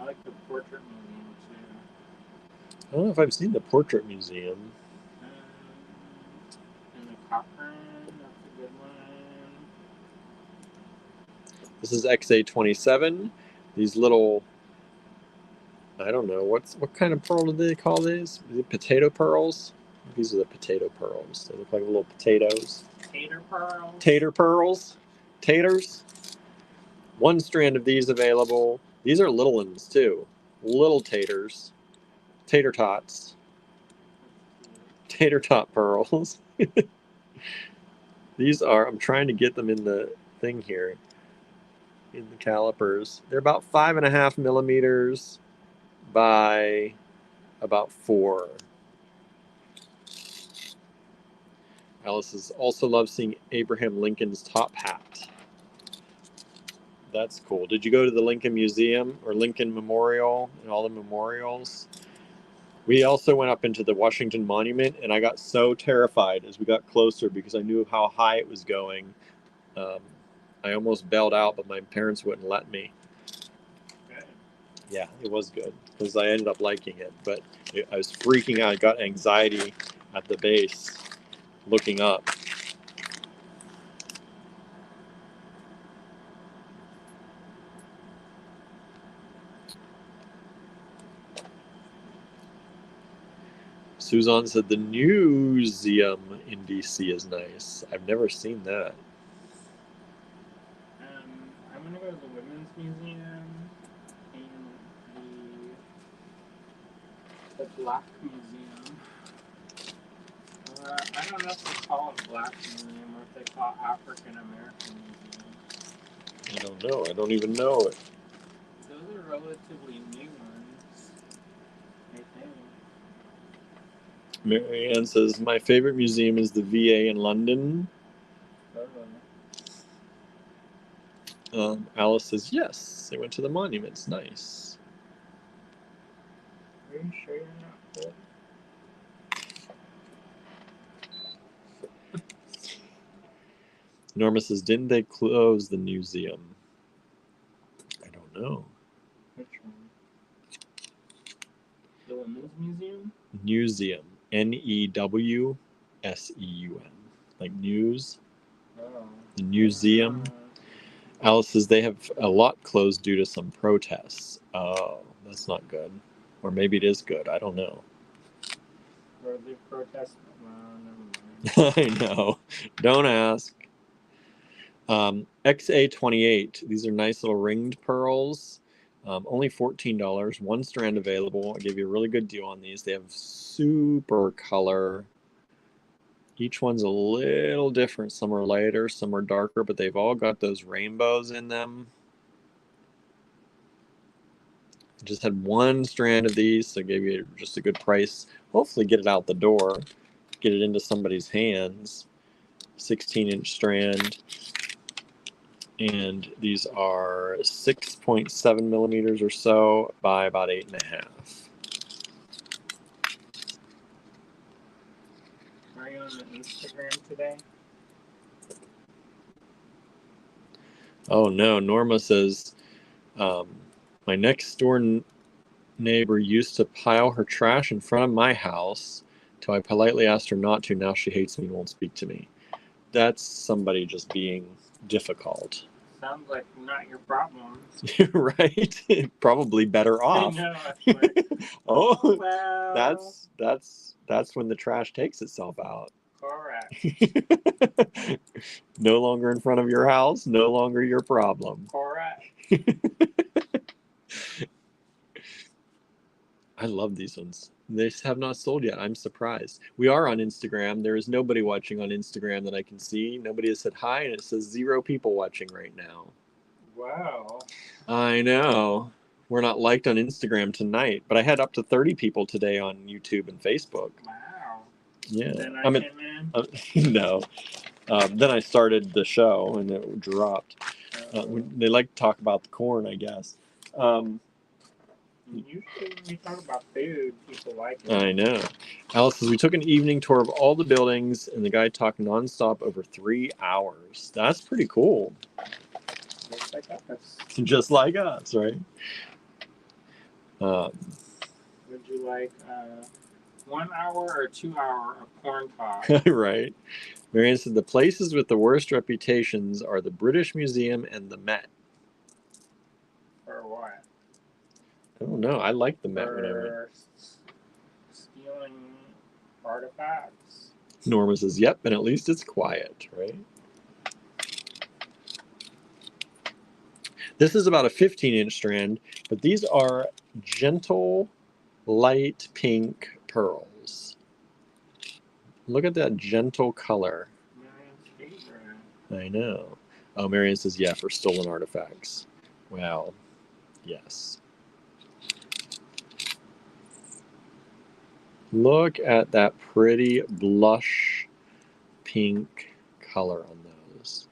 I like the portrait museum too. I don't know if I've seen the portrait museum. And the Cochrane, that's a good one. This is XA27. These little, I don't know, what kind of pearl do they call these? Is it potato pearls? These are the potato pearls. They look like little potatoes. Tater pearls. Tater pearls. Taters. One strand of these available. These are little ones too. Little taters. Tater tots. Tater tot pearls. These are, I'm trying to get them in the thing here. In the calipers. They're about 5.5 millimeters by about 4. Alice also loves seeing Abraham Lincoln's top hat. That's cool. Did you go to the Lincoln Museum or Lincoln Memorial and all the memorials? We also went up into the Washington Monument, and I got so terrified as we got closer because I knew how high it was going. I almost bailed out, but my parents wouldn't let me. Good. Yeah, it was good because I ended up liking it, but I was freaking out. I got anxiety at the base looking up. Suzanne said the museum in DC is nice. I've never seen that. I'm gonna go to the Women's Museum and the Black Museum. I don't know if they call it Black Museum or if they call it African American Museum. I don't know. I don't even know it. Those are relatively new ones, I think. Marianne says, my favorite museum is the VA in London. Alice says, yes, they went to the monuments. Nice. Are you sure you're not cold? Norma says, didn't they close the museum? I don't know. Which one? The Women's Museum? Museum. Newseum. Like news. Oh. The museum. Alice says they have a lot closed due to some protests. Oh, that's not good. Or maybe it is good. I don't know. Or they protest? Well, never mind. I know. Don't ask. XA28. These are nice little ringed pearls. Only $14. One strand available. I gave you a really good deal on these. They have super color. Each one's a little different. Some are lighter, some are darker, but they've all got those rainbows in them. I just had one strand of these, so I gave you just a good price. Hopefully get it out the door, get it into somebody's hands. 16-inch strand. And these are 6.7 millimeters or so by about 8.5. Are you on the Instagram today? Oh no, Norma says, my next door neighbor used to pile her trash in front of my house till I politely asked her not to. Now she hates me and won't speak to me. That's somebody just being difficult. Sounds like not your problem. Right? Probably better off. I know. Like, oh, well, that's when the trash takes itself out. Correct. No longer in front of your house, no longer your problem. Correct. I love these ones. They have not sold yet. I'm surprised. We are on Instagram. There is nobody watching on Instagram that I can see. Nobody has said hi, and it says 0 people watching right now. Wow. I know. We're not liked on Instagram tonight, but I had up to 30 people today on YouTube and Facebook. Wow. Yeah. Then I came in? No. Then I started the show, and it dropped. They like to talk about the corn, I guess. Usually when we talk about food, people like it. I know. Alice says, we took an evening tour of all the buildings, and the guy talked nonstop over 3 hours. That's pretty cool. Just like us. Just like us, right? Would you like 1 hour or 2 hour of corn talk? Right. Marianne said, the places with the worst reputations are the British Museum and the Met. For what? I don't know. I like the Met when I went. For stealing artifacts? Norma says, yep, and at least it's quiet, right? This is about a 15-inch strand, but these are gentle, light pink pearls. Look at that gentle color. Marianne's favorite. I know. Oh, Marianne says, yeah, for stolen artifacts. Well, yes. Look at that pretty blush pink color on those.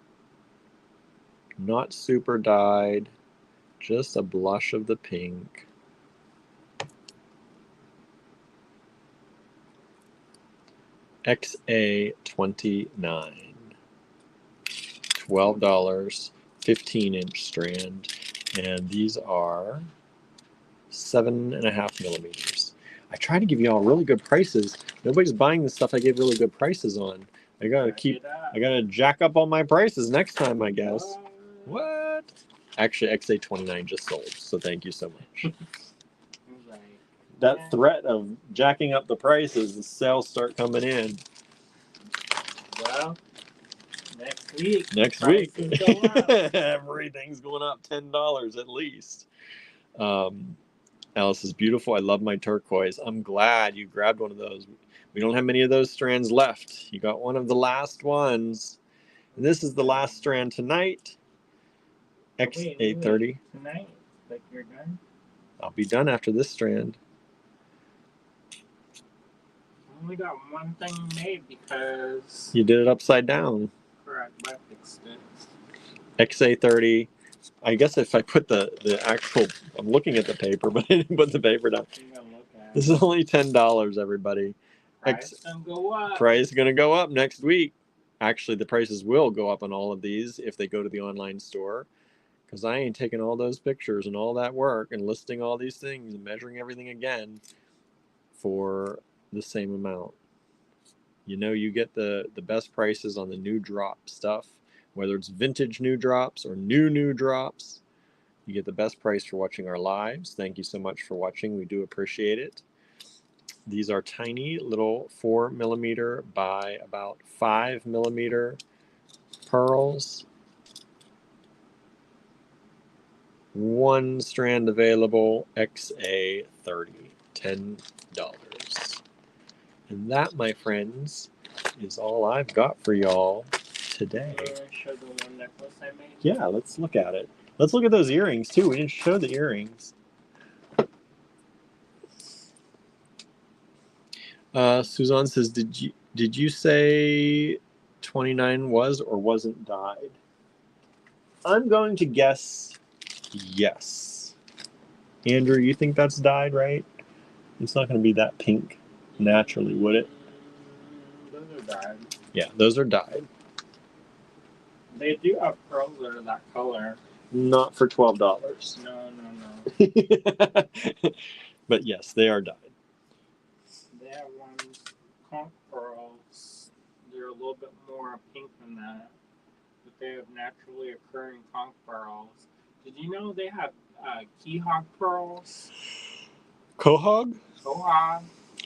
Not super dyed, just a blush of the pink. XA29. $12, 15-inch strand, and these are 7.5 millimeters. I try to give you all really good prices. Nobody's buying the stuff I gave really good prices on. I gotta jack up all my prices next time, I guess. What? Actually, XA29 just sold, so thank you so much. that threat of jacking up the prices, the sales start coming in. Well, next week. Next week, Go up. everything's going up $10 at least. Alice is beautiful. I love my turquoise. I'm glad you grabbed one of those. We don't have many of those strands left. You got one of the last ones. And this is the last strand tonight. X830. Tonight? Like you're done? I'll be done after this strand. I only got one thing made because... You did it upside down. Correct, but I fixed it. XA30. I guess if I put the actual... I'm looking at the paper, but I didn't put the paper down. This is only $10, everybody. Price gonna go up. Price gonna go up next week. Actually, the prices will go up on all of these if they go to the online store. Because I ain't taking all those pictures and all that work and listing all these things and measuring everything again for the same amount. You know, you get the best prices on the new drop stuff, whether it's vintage new drops or new drops. You get the best price for watching our lives. Thank you so much for watching. We do appreciate it. These are tiny little 4mm by about 5mm pearls. One strand available, XA30, $10. And that, my friends, is all I've got for y'all today. Show the one necklace I made? Yeah, let's look at it. Let's look at those earrings too. We didn't show the earrings. Suzanne says, did you say 29 was or wasn't dyed? I'm going to guess yes. Andrew, you think that's dyed, right? It's not going to be that pink naturally, would it? Those are dyed. Yeah, those are dyed. They do have pearls that are that color. Not for $12. No. But yes, they are dyed. They have ones, conch pearls. They're a little bit more pink than that. But they have naturally occurring conch pearls. Did you know they have quahog pearls? Quahog?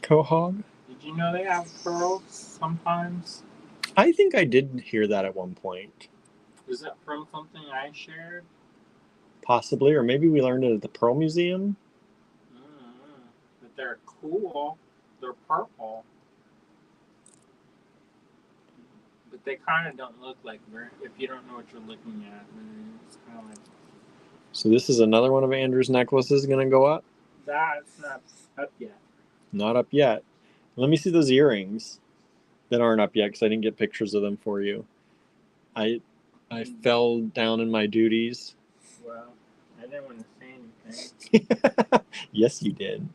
Quahog. Did you know they have pearls sometimes? I think I did hear that at one point. Is that from something I shared? Possibly, or maybe we learned it at the Pearl Museum. But they're cool. They're purple. But they kind of don't look like, if you don't know what you're looking at, it's kind of like... So this is another one of Andrew's necklaces going to go up? That's not up yet. Not up yet. Let me see those earrings that aren't up yet because I didn't get pictures of them for you. I fell down in my duties. Well, I didn't want to say anything. Yes, you did.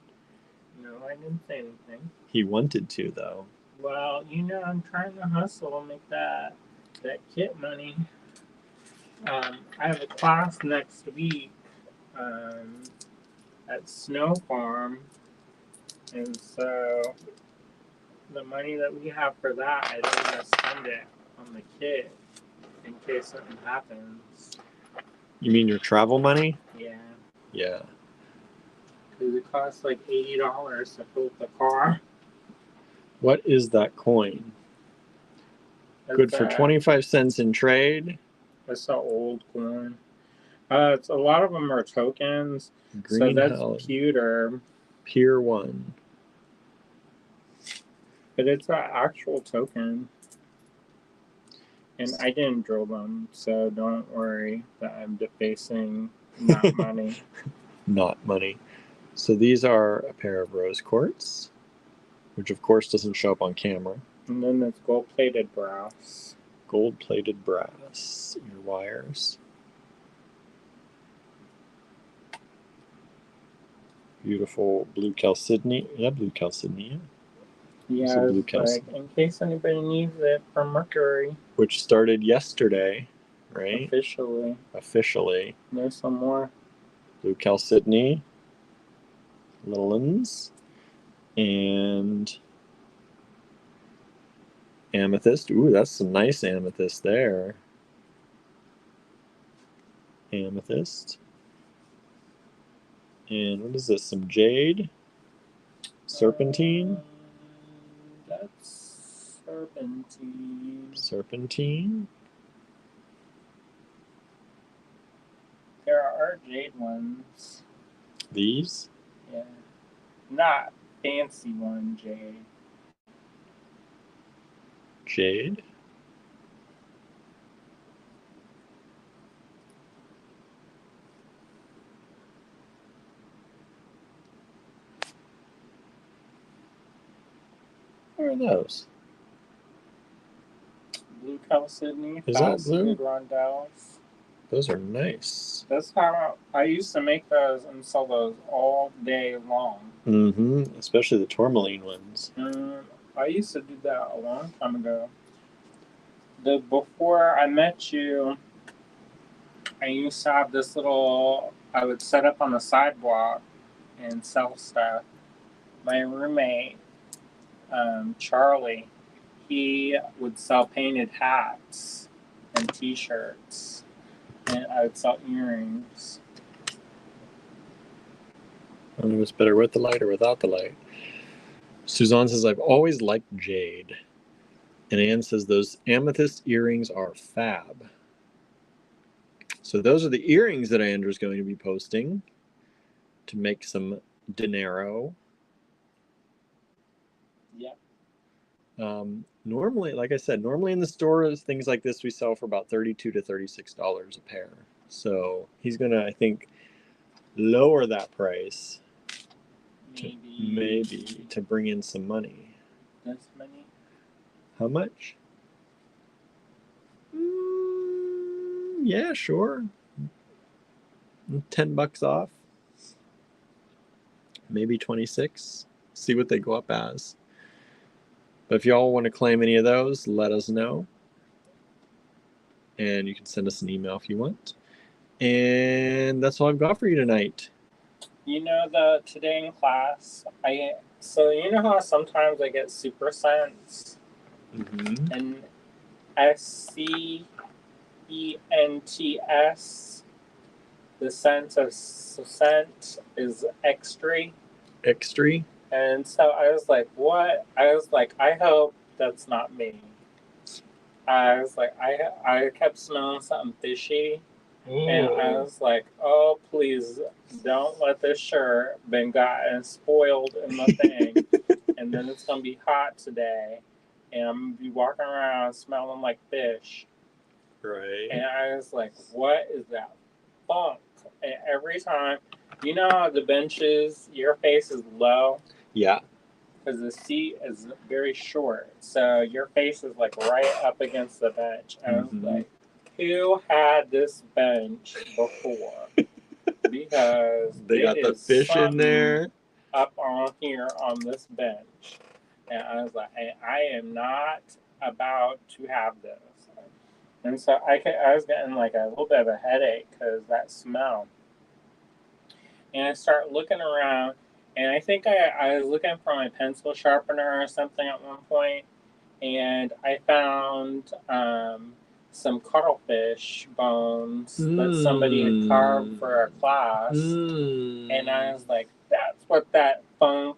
No, I didn't say anything. He wanted to, though. Well, you know, I'm trying to hustle and make that kit money. I have a class next week at Snow Farm, and so the money that we have for that, I don't want to spend it on the kit in case something happens. You mean your travel money? Yeah. Yeah. Because it costs like $80 to fill the car. What is that coin? Good for 25 cents in trade. That's an old coin. It's a lot of them are tokens. Green so that's Hell. pewter. Pier 1. But it's an actual token. And I didn't drill them, so don't worry that I'm defacing not money. Not money. So these are a pair of rose quartz, which of course doesn't show up on camera. And then it's gold-plated brass. Gold-plated brass. Your wires. Beautiful blue chalcedony. Yeah, blue chalcedony. Yeah, blue like, in case anybody needs it for Mercury. Which started yesterday, right? Officially. Officially. There's some more. Blue chalcedony. Little ones. And amethyst. Ooh, that's some nice amethyst there. Amethyst. And what is this? Some jade. Serpentine? That's serpentine. Serpentine? There are jade ones. These? Yeah. Not fancy one jade. Jade? Where are those? Blue chalcedony, Is that blue? smooth rondelles. Those are nice. That's how I used to make those and sell those all day long. Mm-hmm. Especially the tourmaline ones. I used to do that a long time ago. Before I met you, I used to have this little. I would set up on the sidewalk and sell stuff. My roommate, Charlie, he would sell painted hats and T-shirts, and I would sell earrings. I don't know if it's better with the light or without the light. Suzanne says, I've always liked jade. And Anne says, those amethyst earrings are fab. So those are the earrings that Andrew's going to be posting to make some dinero. Yep. Normally, like I said, normally in the stores, things like this we sell for about $32 to $36 a pair. So he's going to, I think, lower that price maybe to bring in some money. This many? How much? Yeah, sure. $10 off. Maybe 26. See what they go up as. But if y'all want to claim any of those, let us know. And you can send us an email if you want. And that's all I've got for you tonight. You know, today in class, so you know how sometimes I get super scents? Mm-hmm. And SCENTS, the sense of scent is extra. Extra? And so I was like, what? I was like, I hope that's not me. I was like, I kept smelling something fishy. Ooh. And I was like, oh, please don't let this shirt been gotten spoiled in the thing. And then it's going to be hot today. And I'm going to be walking around smelling like fish. Right. And I was like, what is that funk? And every time, you know how the benches, your face is low? Yeah. Because the seat is very short. So your face is like right up against the bench. And I was like, who had this bench before? Because they got the fish in there up on here on this bench. And I was like, I am not about to have this. And so I was getting like a little bit of a headache because that smell. And I start looking around, and I think I was looking for my pencil sharpener or something at one point, and I found some cuttlefish bones that somebody had carved for a class. And I was like, that's what that funk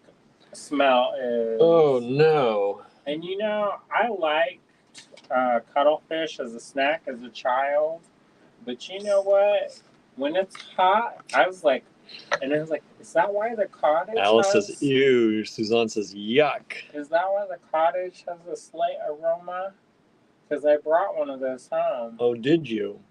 smell is. Oh, no. And you know, I liked cuttlefish as a snack as a child. But you know what? When it's hot, I was like, and it was like, is that why the cottage Alice says, ew. Suzanne says, yuck. Is that why the cottage has a slight aroma? Because I brought one of those home. Oh, did you?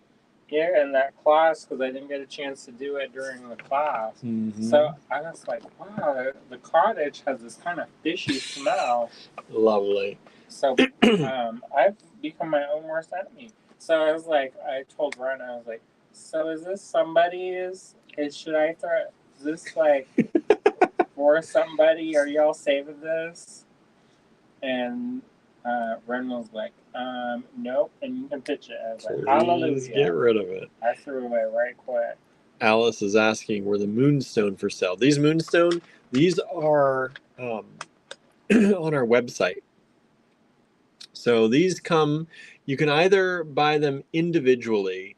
Yeah, in that class, because I didn't get a chance to do it during the class. Mm-hmm. So I was like, wow, the cottage has this kind of fishy smell. Lovely. So I've become my own worst enemy. So I was like, I told Ren, I was like, so is this somebody's? Should I throw? Is this like for somebody? Are y'all saving this? And Ren was like, nope, and you can pitch it. I was like, hallelujah. Get rid of it. I threw it away right quick. Alice is asking, were the moonstone for sale? These moonstone, these are on our website. So these come, you can either buy them individually.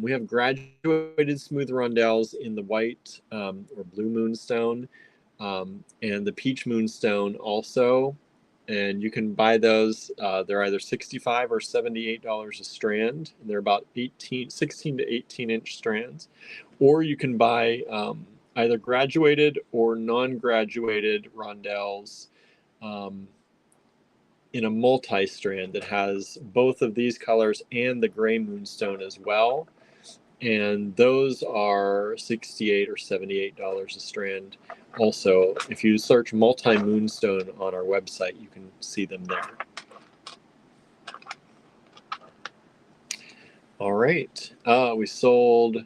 We have graduated smooth rondelles in the white or blue moonstone. and the peach moonstone also. And you can buy those. They're either $65 or $78 a strand, and they're about 16 to 18-inch strands. Or you can buy either graduated or non-graduated rondelles in a multi-strand that has both of these colors and the gray moonstone as well. And those are $68 or $78 a strand. Also, if you search multi-moonstone on our website, you can see them there. All right. We sold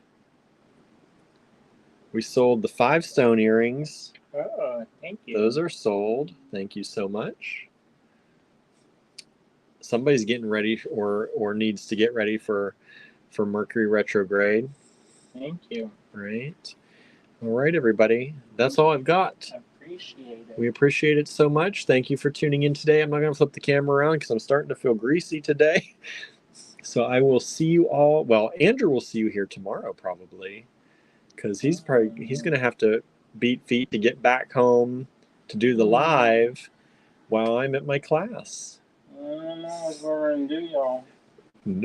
the 5-stone earrings. Oh, thank you. Those are sold. Thank you so much. Somebody's getting ready or needs to get ready for Mercury retrograde. Thank you. Right. All right, everybody. That's all I've got. Appreciate it. We appreciate it so much. Thank you for tuning in today. I'm not going to flip the camera around because I'm starting to feel greasy today. So I will see you all. Well, Andrew will see you here tomorrow probably, because he's going to have to beat feet to get back home to do the live while I'm at my class. I don't know what we're gonna do, y'all.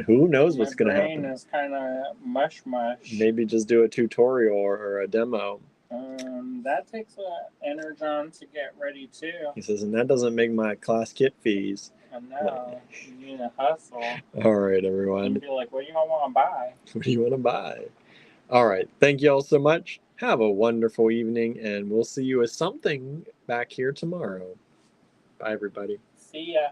Who knows what's going to happen? My brain is kind of mush. Maybe just do a tutorial or a demo. That takes energon to get ready too. He says, and that doesn't make my class kit fees. I know. You need to hustle. All right, everyone. You'd be like, what do y'all want to buy? What do you want to buy? All right. Thank you all so much. Have a wonderful evening, and we'll see you with something back here tomorrow. Bye, everybody. See ya.